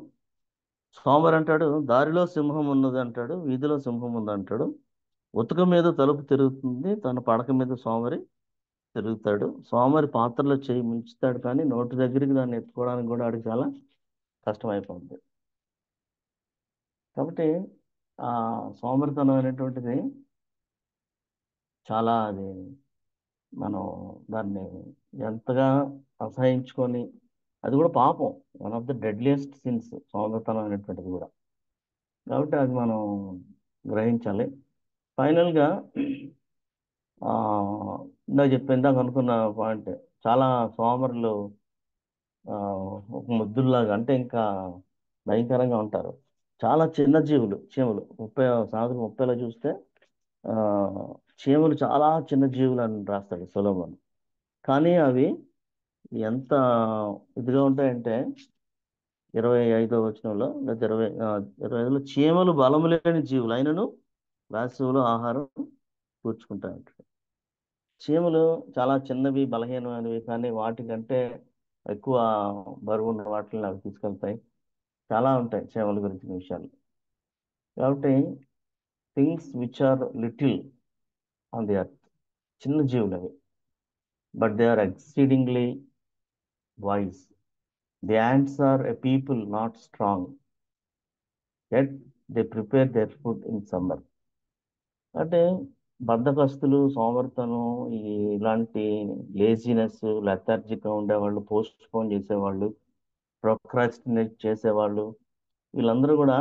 సోమవారం అంటాడు దారిలో సింహం ఉన్నది అంటాడు, వీధిలో సింహం ఉంది అంటాడు, ఉతక మీద తలుపు తిరుగుతుంది, తన పడక మీద సోమరి తిరుగుతాడు. సోమరి పాత్రలో చేయి ముంచుతాడు, కానీ నోటి దగ్గరికి దాన్ని ఎత్తుకోవడానికి కూడా వాడికి చాలా కష్టమైపోతుంది. కాబట్టి ఆ సోమరితనం అనేటువంటిది చాలా, అది మనం దాన్ని ఎంతగా అసహించుకొని, అది కూడా పాపం, one of the deadliest since సోమరితనం అనేటువంటిది కూడా. కాబట్టి అది మనం గ్రహించాలి. ఫైనల్గా ఆ ఇందాక ఇందాక అనుకున్న పాయింట్, చాలా సోమరులు ఆ, ఒక ముద్దుల్లాగా, అంటే ఇంకా భయంకరంగా ఉంటారు. చాలా చిన్న జీవులు, చీమలు 30 చూస్తే ఆ చీమలు చాలా చిన్న జీవులు అని రాస్తాడు సొలొమోన్. కానీ అవి ఎంత ఇదిగా ఉంటాయంటే, 25వ వచనంలో లేదా 25లో, చీమలు బలము లేని జీవులు అయినను వేసవిలో ఆహారం కూర్చుకుంటాయంట. చీమలు చాలా చిన్నవి, బలహీనమైనవి, కానీ వాటికంటే ఎక్కువ బరువు ఉన్న వాటిని అవి తీసుకెళ్తాయి. చాలా ఉంటాయి చీమల గురించిన విషయాలు. కాబట్టి things which are little on the earth, చిన్న జీవులు అవి, but they are exceedingly wise. The ants are a people not strong, yet they prepare their food in summer. అంటే బద్ధకస్తులు, సోమరితనం, ఈ ఇలాంటి లేజినెస్, లెథార్జిక్గా ఉండేవాళ్ళు, పోస్ట్ పోన్ చేసేవాళ్ళు, ప్రొక్రాస్టినేట్ చేసేవాళ్ళు, వీళ్ళందరూ కూడా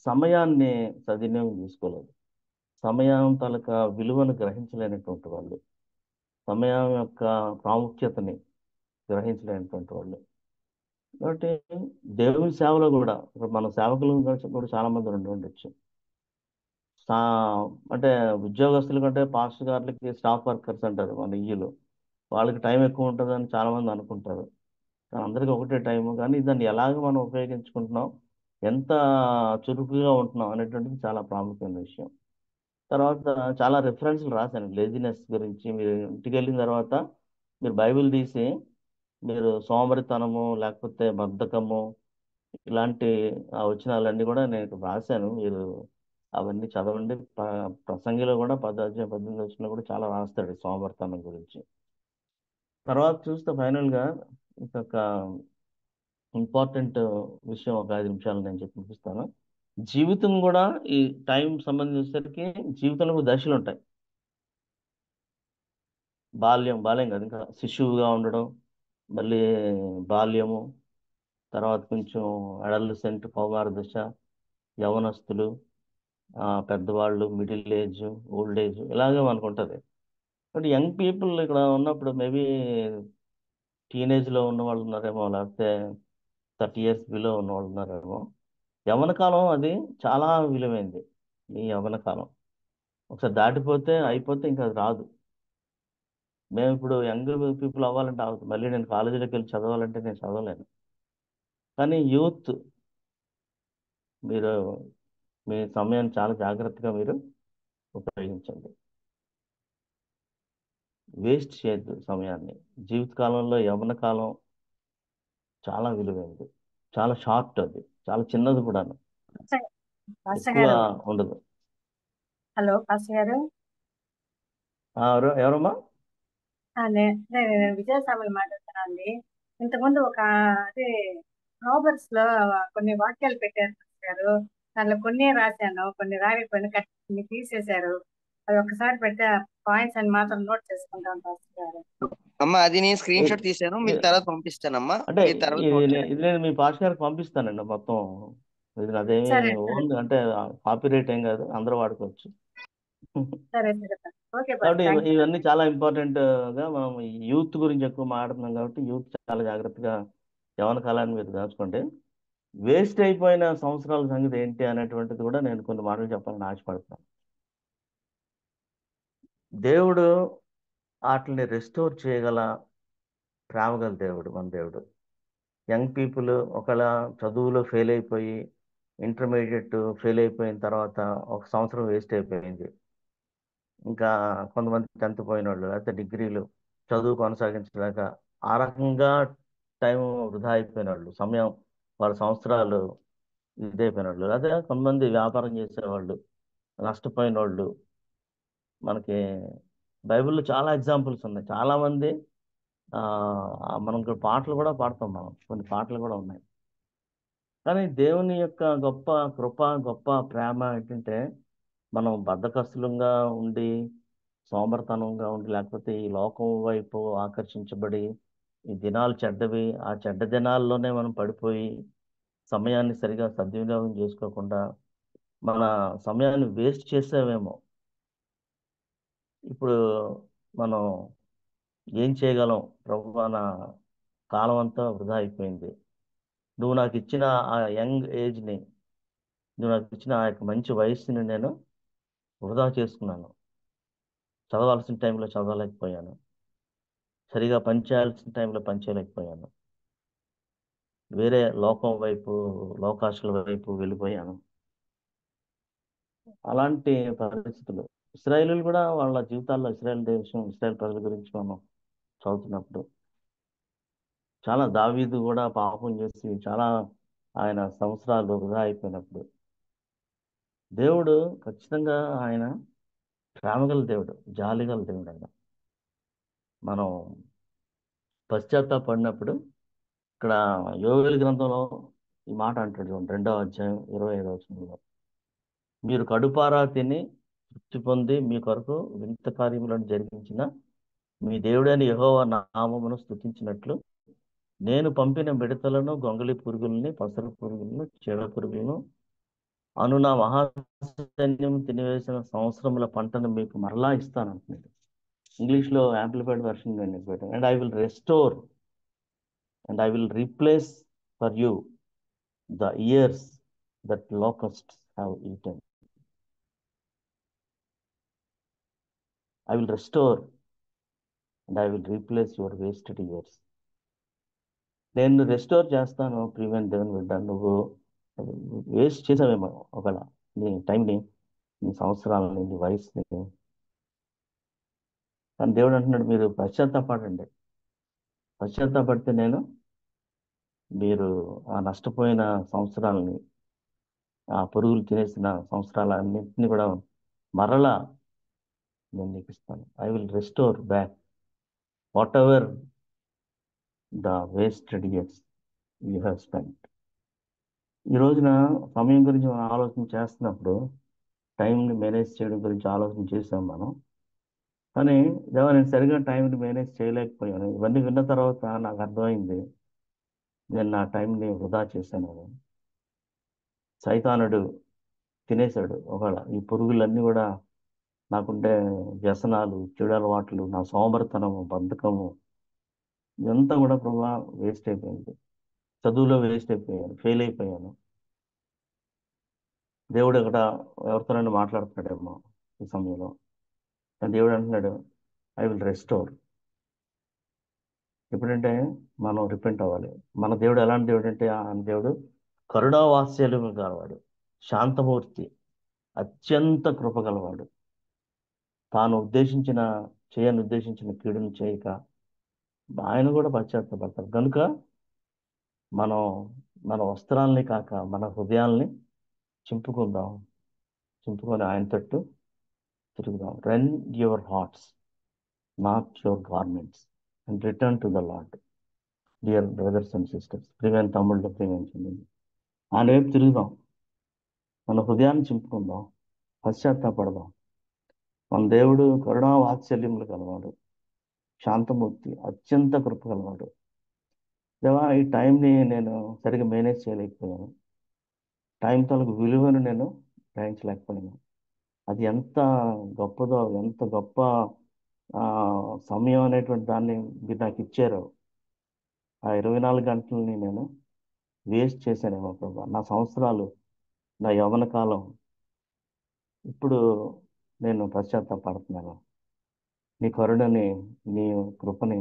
సమయాన్ని సద్వినియోగం చేసుకోలేదు. సమయం తాలూకా విలువను గ్రహించలేనటువంటి వాళ్ళు, సమయం యొక్క ప్రాముఖ్యతని గ్రహించలేనటువంటి వాళ్ళు. కాబట్టి దేవుని సేవలో కూడా, ఇప్పుడు మన సేవకులు కూడా చాలా మంది ఉండొచ్చు. సా అంటే ఉద్యోగస్తుల కంటే పాస్టర్ గారులకి స్టాఫ్ వర్కర్స్ అంటారు మన ఇయ్యలు, వాళ్ళకి టైం ఎక్కువ ఉంటుందని చాలా మంది అనుకుంటారు. కానీ అందరికీ ఒకటే టైం, కానీ దాన్ని ఎలాగ మనం ఉపయోగించుకుంటున్నాం, ఎంత చురుకుగా ఉంటున్నాం అనేటువంటిది చాలా ప్రాముఖ్యమైన విషయం. తర్వాత చాలా రిఫరెన్స్లు రాశాను లేజినెస్ గురించి. మీరు ఇంటికి వెళ్ళిన తర్వాత మీరు బైబిల్ తీసి, మీరు సోమరితనము లేకపోతే బద్ధకము ఇలాంటి వచనాలన్నీ కూడా నేను రాశాను. మీరు అవన్నీ చదవండి. ప్రసంగిలో కూడా 10 అధ్యాయం 18 వచనంలో కూడా చాలా రాస్తాడు సోమరితనం గురించి. తర్వాత చూస్తే ఫైనల్గా ఇంకొక ఇంపార్టెంట్ విషయం, ఒక 5 నిమిషాలు నేను చెప్పి చూపిస్తాను. జీవితం కూడా, ఈ టైం సంబంధించేసరికి జీవితంలో కూడా దశలు ఉంటాయి. బాల్యం కాదు, ఇంకా శిశువుగా ఉండడం, మళ్ళీ బాల్యము, తర్వాత కొంచెం అడల్సెంట్, కౌమార దశ, యవనస్తులు, పెద్దవాళ్ళు, మిడిల్ ఏజ్, ఓల్డ్ ఏజ్, ఇలాగే మనకు ఉంటుంది. బట్ యంగ్ పీపుల్ ఇక్కడ ఉన్నప్పుడు మేబీ టీనేజ్లో ఉన్న వాళ్ళు ఉన్నారేమో, లేకపోతే 30 years బిలో ఉన్న వాళ్ళు ఉన్నారేమో. యవ్వన కాలం అది చాలా విలువైంది. ఈ యవ్వన కాలం ఒకసారి దాటిపోతే అయిపోతే ఇంకా అది రాదు. మేము ఇప్పుడు యంగ్ పీపుల్ అవ్వాలంటే అవుతుంది, మళ్ళీ నేను కాలేజీలోకి వెళ్ళి చదవాలంటే నేను చదవలేను. కానీ యూత్, మీరు మీ సమయాన్ని చాలా జాగ్రత్తగా మీరు ఉపయోగించండి. వేస్ట్ చేయొద్దు సమయాన్ని. జీవితకాలంలో యవ్వన కాలం చాలా విలువైనది, చాలా షార్ట్, అది చాలా చిన్నది కూడా, పాస్టర్ పాస్టర్ ఎక్కువ గారు. ఉండదు. హలో పాస్టర్ గారు. ఎవరమ్మా? నేను విజయస్వామిని మాట్లాడుతున్నాను అండి. ఇంతకుముందు ఒక అదే ప్రావర్బ్స్ లో కొన్ని వాక్యాలు పెట్టారు పాస్టర్ గారు. దాంట్లో కొన్ని రాశాను, కొన్ని రాయకపోయినా కొన్ని తీసేశారు. అవి ఒకసారి పెడితే పాయింట్స్ అని మాత్రం నోట్ చేసుకుంటాను పాస్టర్ గారు. అమ్మా అది నేను స్క్రీన్ ఏ- షాట్ తీసాను, మీకు ఏ- తర్వాత పంపిస్తానమ్మా. అంటే మీరు తర్వాత నోట్ చేయండి. ఇది నేను మీ పాస్ గారికి పంపిస్తానండి మొత్తం. ఇది అదేమి సరే సరే ఓన్ అంటే కాపీ రైట్ ఏం కాదు, అందరూ వాడుకోవచ్చు. సరే సరే ఓకే పాస్టర్, కాబట్టి థ్యాంక్ యూ. ఇవన్నీ చాలా ఇంపార్టెంట్ గా మనం యూత్ గురించి ఎక్కువ మాట్లాడుతున్నాం. కాబట్టి యూత్ చాలా జాగ్రత్తగా యవన కాలాన్ని మీరు దాచుకోండి. వేస్ట్ అయిపోయిన సంవత్సరాల సంగతి ఏంటి అనేటువంటిది కూడా నేను కొన్ని మాటలు చెప్పాలని ఆశపడుతున్నాను. దేవుడు వాటిని రెస్టోర్ చేయగల ప్రేమగల దేవుడు మన దేవుడు. యంగ్ పీపుల్ ఒకవేళ చదువులో ఫెయిల్ అయిపోయి, ఇంటర్మీడియట్ ఫెయిల్ అయిపోయిన తర్వాత ఒక సంవత్సరం వేస్ట్ అయిపోయింది. ఇంకా కొంతమంది 10th పోయిన వాళ్ళు, లేకపోతే డిగ్రీలు చదువు కొనసాగించలేక ఆ రకంగా టైం వృధా అయిపోయిన వాళ్ళు, సమయం, వాళ్ళ సంవత్సరాలు ఇదైపోయిన వాళ్ళు, అదే కొంతమంది వ్యాపారం చేసేవాళ్ళు, నష్టపోయిన వాళ్ళు మనకి బైబిల్లో చాలా ఎగ్జాంపుల్స్ ఉన్నాయి. చాలా మంది మనం ఇక్కడ పాటలు కూడా పాడతాం, మనం కొన్ని పాటలు కూడా ఉన్నాయి. కానీ దేవుని యొక్క గొప్ప కృప, గొప్ప ప్రేమ ఏంటంటే, మనం బద్ధకస్తులంగా ఉండి, సోమరితనంగా ఉండి, లేకపోతే ఈ లోకం వైపు ఆకర్షించబడి, ఈ దినాలు చెడ్డవి, ఆ చెడ్డ దినాల్లోనే మనం పడిపోయి సమయాన్ని సరిగా సద్వినియోగం చేసుకోకుండా మన సమయాన్ని వేస్ట్ చేసామేమో. ఇప్పుడు మనం ఏం చేయగలం ప్రభు, నా కాలం అంతా వృధా అయిపోయింది. నువ్వు నాకు ఇచ్చిన ఆ యంగ్ ఏజ్ని, నువ్వు నాకు ఇచ్చిన ఆ యొక్క మంచి వయస్సుని నేను వృధా చేసుకున్నాను. చదవాల్సిన టైంలో చదవలేకపోయాను, సరిగా పనిచేయాల్సిన టైంలో పనిచేయలేకపోయాను, వేరే లోకం వైపు, లోకాశల వైపు వెళ్ళిపోయాను. అలాంటి పరిస్థితులు ఇశ్రాయేలీలు కూడా వాళ్ళ జీవితాల్లో, ఇశ్రాయేల్ దేశం, ఇశ్రాయేల్ ప్రజల గురించి మనం చదువుతున్నప్పుడు, చాలా దావీదు కూడా పాపం చేసి చాలా ఆయన సంవత్సరాలు వృధా అయిపోయినప్పుడు, దేవుడు ఖచ్చితంగా ఆయన ప్రేమగల దేవుడు, జాలిగల దేవుడు. ఆయన మనం పశ్చాత్తాపడినప్పుడు, ఇక్కడ యోవేలు గ్రంథంలో ఈ మాట అంటాడు చూడండి, 2వ అధ్యాయం 25వ వచనంలో, మీరు కడుపారా తిని తృప్తి పొంది మీ కొరకు వింత కార్యములను జరిగించిన మీ దేవుడైన యెహోవా నామమును స్తుతించినట్లు నేను పంపిన మిడతలను, గొంగళి పురుగుల్ని, పసర పురుగులను, చీడ పురుగులను అను నా మహాసైన్యం తినివేసిన సంవత్సరముల పంటను మీకు మరలా ఇస్తానంటున్నాడు. ఇంగ్లీష్లో యాంప్లిఫైడ్ వెర్షన్ నేను పెట్టాను. And I will restore and I will replace for you the years that locusts have eaten. I will restore and I will replace your wasted years. నేను రెస్టోర్ చేస్తాను ప్రియమైన దేవుని బిడ్డ. నువ్వు వేస్ట్ చేసావేమో ఒకవేళ నీ టైంని, నీ సంవత్సరాలని, నీ వయసుని. కానీ దేవుడు అంటున్నాడు, మీరు పశ్చాత్తాపడండి. పశ్చాత్తాపడితే నేను మీరు ఆ నష్టపోయిన సంవత్సరాలని, ఆ పురుగులు తినేసిన సంవత్సరాలన్నింటినీ కూడా మరలా నేను నీకు ఇస్తాను. I will restore back what ever the wasted years you have spent. ఈ రోజున సమయం గురించి మనం ఆలోచన చేస్తున్నప్పుడు, టైంని మేనేజ్ చేయడం గురించి ఆలోచన చేసాం మనం. కానీ దేవా, నేను సరిగా టైంని మేనేజ్ చేయలేకపోయాను. ఇవన్నీ విన్న తర్వాత నాకు అర్థమైంది, నేను నా టైంని వృధా చేశాను. సైతానుడు తినేశాడు. ఒకవేళ ఈ పురుగులన్నీ కూడా నాకుండే వ్యసనాలు, చెడు అలవాట్లు, నా సోమరితనము, బద్ధకము, ఇదంతా కూడా ప్రభా వేస్ట్ అయిపోయింది. చదువులో వేస్ట్ అయిపోయాను, ఫెయిల్ అయిపోయాను. దేవుడు ఇక్కడ ఎవరితోనైనా మాట్లాడుతున్నాడేమో ఈ సమయంలో. కానీ దేవుడు అంటున్నాడు, ఐ విల్ రెస్టోర్. ఎప్పుడంటే మనం రిపెంట్ అవ్వాలి. మన దేవుడు ఎలాంటి దేవుడు అంటే, ఆయన దేవుడు కరుణావాత్సల్యము గలవాడు, శాంతమూర్తి, అత్యంత కృపగలవాడు. తాను చేయని ఉద్దేశించిన కీడును చేయక ఆయన కూడా పశ్చాత్తపడతారు. కనుక మనం మన వస్త్రాల్ని కాక మన హృదయాల్ని చింపుకుందాం, చింపుకొని ఆయన తట్టు తిరుగుదాం. Rend your hearts, not your garments, and return to the Lord. Dear brothers and sisters, ప్రియమైన తమ్ముళ్ళు, ప్రియమైన చెల్లెళ్ళు, ఆయన వైపు తిరుగుదాం, మన హృదయాన్ని చింపుకుందాం, పశ్చాత్తాపడదాం. మన దేవుడు కరుణా వాత్సల్యములు కలవాడు, శాంతమూర్తి, అత్యంత కృప కలవాడు. దేవా, ఈ టైంని నేను సరిగ్గా మేనేజ్ చేయలేకపోయాను. టైం తాలూకు విలువను నేను గ్రహించలేకపోయాను. అది ఎంత గొప్పదో, ఎంత గొప్ప ఆ, సమయం అనేటువంటి దాన్ని మీరు నాకు ఇచ్చారు. ఆ 24 గంటలని నేను వేస్ట్ చేశానేమో ప్రభా. నా సంవత్సరాలు, నా యవ్వన కాలం, ఇప్పుడు నేను పశ్చాత్తాపడుతున్నాను. నీ కరుణని, నీ కృపని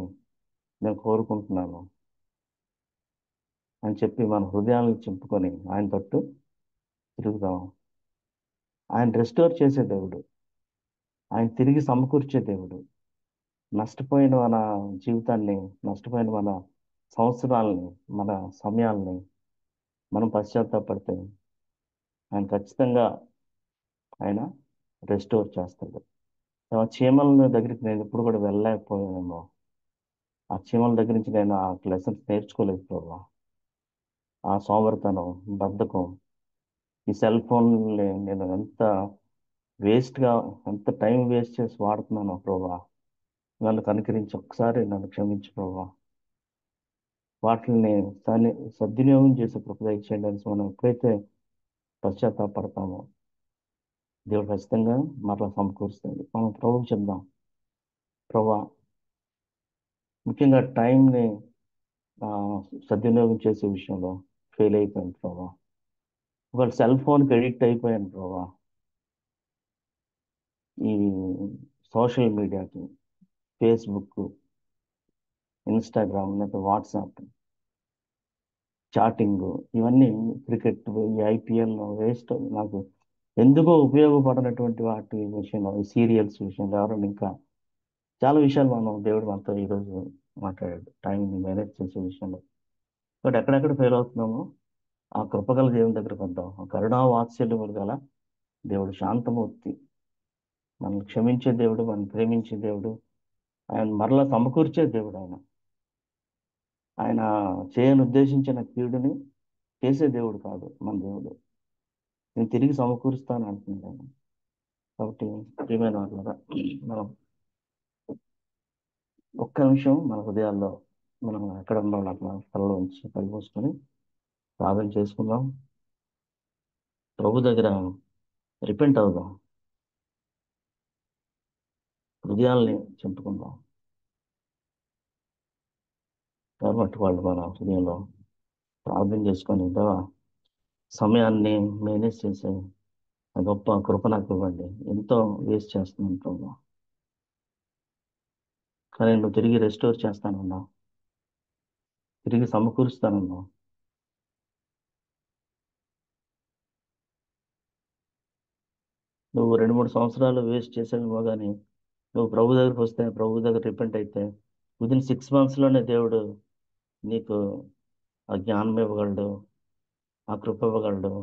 నేను కోరుకుంటున్నాను అని చెప్పి మన హృదయాలను చింపుకొని ఆయన తట్టు తిరుగుదాం. ఆయన రెస్టోర్ చేసే దేవుడు, ఆయన తిరిగి సమకూర్చే దేవుడు. నష్టపోయిన మన జీవితాన్ని, నష్టపోయిన మన సంవత్సరాలని, మన సమయాల్ని మనం పశ్చాత్తాపడితే ఆయన ఖచ్చితంగా ఆయన రెస్టోర్ చేస్తాడు. ఆ చీమల దగ్గరికి నేను ఎప్పుడు కూడా వెళ్ళలేకపోయానేమో. ఆ చీమల దగ్గర నుంచి నేను ఆ లెసన్స్ నేర్చుకోలేదు ప్రభా. ఆ సోమరితనం, బద్ధకం, ఈ సెల్ ఫోన్ నేను ఎంత వేస్ట్గా, ఎంత టైం వేస్ట్ చేసి వాడుతున్నాను ప్రభా. నన్ను కనుకరించి ఒక్కసారి నన్ను క్షమించు ప్రభా. వాటిని సద్వినియోగం చేసే కృప దయచేయండి అని మనం ఎప్పుడైతే పశ్చాత్తాపడతామో దేవుడు ఖచ్చితంగా మరలా సమకూరుస్తుంది. మనం ప్రభువుకి చెప్దాం, ప్రభా ముఖ్యంగా టైంని ఆ, సద్వినియోగం చేసే విషయంలో ఫెయిల్ అయిపోయాను ప్రభా. ఒకవేళ సెల్ ఫోన్కి ఎడిక్ట్ అయిపోయాను ప్రభా. ఈ సోషల్ మీడియాకి, ఫేస్బుక్, ఇన్స్టాగ్రామ్, లేకపోతే వాట్సాప్, చాటింగ్, ఇవన్నీ, క్రికెట్, ఈ ఐపీఎల్ వేస్ట్, నాకు ఎందుకో ఉపయోగపడినటువంటి వాటి విషయంలో, ఈ సీరియల్స్ విషయంలో ఎవరైనా ఇంకా చాలా విషయాలు దేవుడు మనతో ఈరోజు మాట్లాడాడు టైంని మేనేజ్ చేసే విషయంలో. బట్ ఎక్కడెక్కడ ఫెయిల్ అవుతున్నామో ఆ కృపగల దేవుని దగ్గరకు వద్దాం. ఆ కరుణా వాత్సల్యములు గల దేవుడు, శాంతమూర్తి, మనం క్షమించే దేవుడు, మనం ప్రేమించే దేవుడు, ఆయన మరలా సమకూర్చే దేవుడు. ఆయన చేయని ఉద్దేశించిన కీడుని చేసే దేవుడు కాదు మన దేవుడు. నేను తిరిగి సమకూరుస్తాను అంటున్నాను. కాబట్టి ప్రియమైన వాళ్ళరా, మనం ఒక్క నిమిషం మన హృదయాల్లో మనం ఎక్కడ ఉండాలి అట్లా కళ్ళు ఉంచి కళ్ళు మూసుకొని ప్రార్థన చేసుకుందాం. ప్రభు దగ్గర రిపెంట్ అవుదాం, హృదయాల్ని చింపుకుందాం. కాబట్టి వాళ్ళు మన హృదయంలో ప్రార్థన చేసుకొని సమయాన్ని మేనేజ్ చేసే ఆ గొప్ప కృప నాకు ఇవ్వండి. ఎంతో వేస్ట్ చేస్తున్నాను ప్రభు, కానీ నువ్వు తిరిగి రెస్టోర్ చేస్తానన్నావు, తిరిగి సమకూరుస్తానన్నావు. నువ్వు 2-3 సంవత్సరాలు వేస్ట్ చేసావేమో, కానీ నువ్వు ప్రభు దగ్గరికి వస్తే, ప్రభు దగ్గర రిపెంట్ అయితే విదిన్ 6 monthsలోనే దేవుడు నీకు ఆ జ్ఞానం ఇవ్వగలడు, ఆ కృప ఇవ్వగలడు,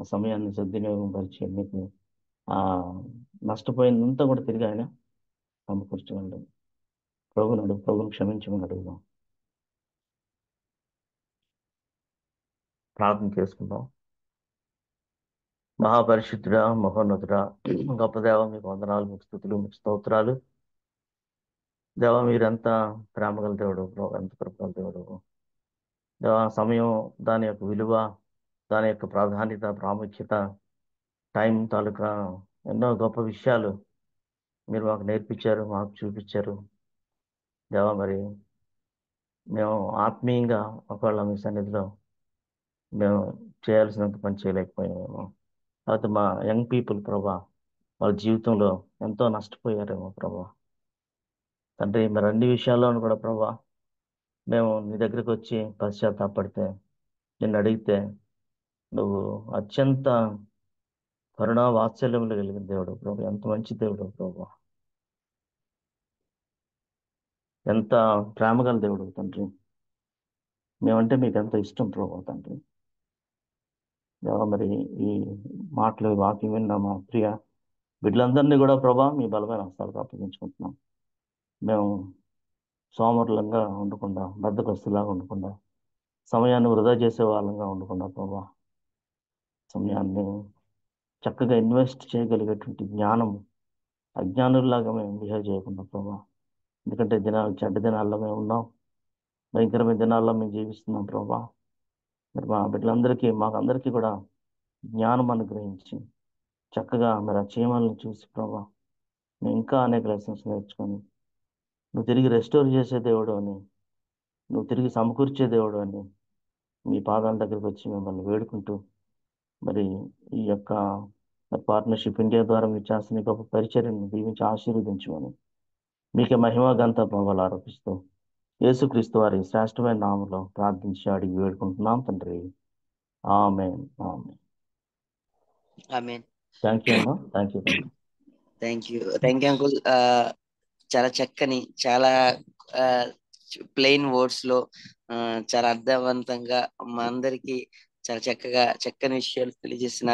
ఆ సమయాన్ని సద్వినియోగం పరిచి నీకు ఆ నష్టపోయిందంతా కూడా తిరిగి ఆయన సమకూర్చగలడు. ప్రభుని క్షమించమని అడుగుదాం. ప్రార్థన చేసుకుందాం. మహాపరిశుద్ధుడా, మహోన్నతుడా, గొప్ప దేవ, మీకు వందనాలు, మీకు స్తుతులు, మీకు స్తోత్రాలు. దేవ, మీరెంత ప్రేమగల దేవుడు ప్రభు, ఎంత కృపగల దేవుడు దేవ. సమయం, దాని యొక్క విలువ, దాని యొక్క ప్రాధాన్యత, ప్రాముఖ్యత, టైం తాలూకా ఎన్నో గొప్ప విషయాలు మీరు మాకు నేర్పించారు, మాకు చూపించారు దేవ. మరి మేము ఆత్మీయంగా ఒకవేళ మీ సన్నిధిలో మేము చేయాల్సినంత పని చేయలేకపోయామేమో. లేకపోతే మా యంగ్ పీపుల్ ప్రభా, వాళ్ళ జీవితంలో ఎంతో నష్టపోయారేమో ప్రభా. తండ్రి, మరి అన్ని విషయాల్లోనూ కూడా ప్రభా, మేము నీ దగ్గరికి వచ్చి పశ్చాత్తాపడితే, నిన్ను అడిగితే, నువ్వు అత్యంత కరుణా వాత్సల్యములు కలిగిన దేవుడు ప్రభు. ఎంత మంచి దేవుడు ప్రభు, ఎంత ప్రేమగల దేవుడు తండ్రి. మేమంటే మీకు ఎంత ఇష్టం ప్రభు తండ్రి. దేవా, మరి ఈ మాటలు, వాక్యం విన్న మా ప్రియ బిడ్డలందరినీ కూడా ప్రభా మీ బలమైన హస్తాలకు అప్పగించుకుంటున్నాం. మేము సోమరులంగా ఉండకుండా, బద్ధకస్తులాగా ఉండకుండా, సమయాన్ని వృధా చేసే వాళ్ళంగా ఉండకుండా ప్రభా, సమయాన్ని చక్కగా ఇన్వెస్ట్ చేయగలిగేటువంటి జ్ఞానం, అజ్ఞానుల్లాగా మేము బిహేవ్ చేయకుండా ప్రభా. ఎందుకంటే దినాలు చెడ్డ దినాల్లో మేము ఉన్నాం, భయంకరమైన దినాల్లో మేము జీవిస్తున్నాం ప్రభా. మరి మా బిడ్డలందరికీ, మాకందరికీ కూడా జ్ఞానం అనుగ్రహించి చక్కగా మరి ఆ చీమలను చూసి ప్రభా మేము ఇంకా అనేక లెసన్స్ నేర్చుకొని, నువ్వు తిరిగి రెస్టోర్ చేసే దేవుడు అని, నువ్వు తిరిగి సమకూర్చే దేవుడు అని మీ పాదాల దగ్గరికి వచ్చి మిమ్మల్ని వేడుకుంటూ, మరి ఈ యొక్క పార్ట్నర్షిప్ ఇండియా ద్వారా మీరు చేస్తున్న ఈ గొప్ప పరిచర్యను దీవించి ఆశీర్వదించమని మీకే మహిమ ఘనత ప్రభావాలు ఆరోపిస్తూ యేసుక్రీస్తు వారి శ్రేష్టమైన నామంలో ప్రార్థించి అడిగి వేడుకుంటున్నాం తండ్రి. ఆమేన్, ఆమేన్. ఆమేన్. థ్యాంక్ యూ అమ్మా, thank you. Thank you uncle. చాలా చక్కని, చాలా ప్లెయిన్ వర్డ్స్ లో చాలా అర్థవంతంగా మా అందరికి చాలా చక్కని విషయాలు తెలియజేసిన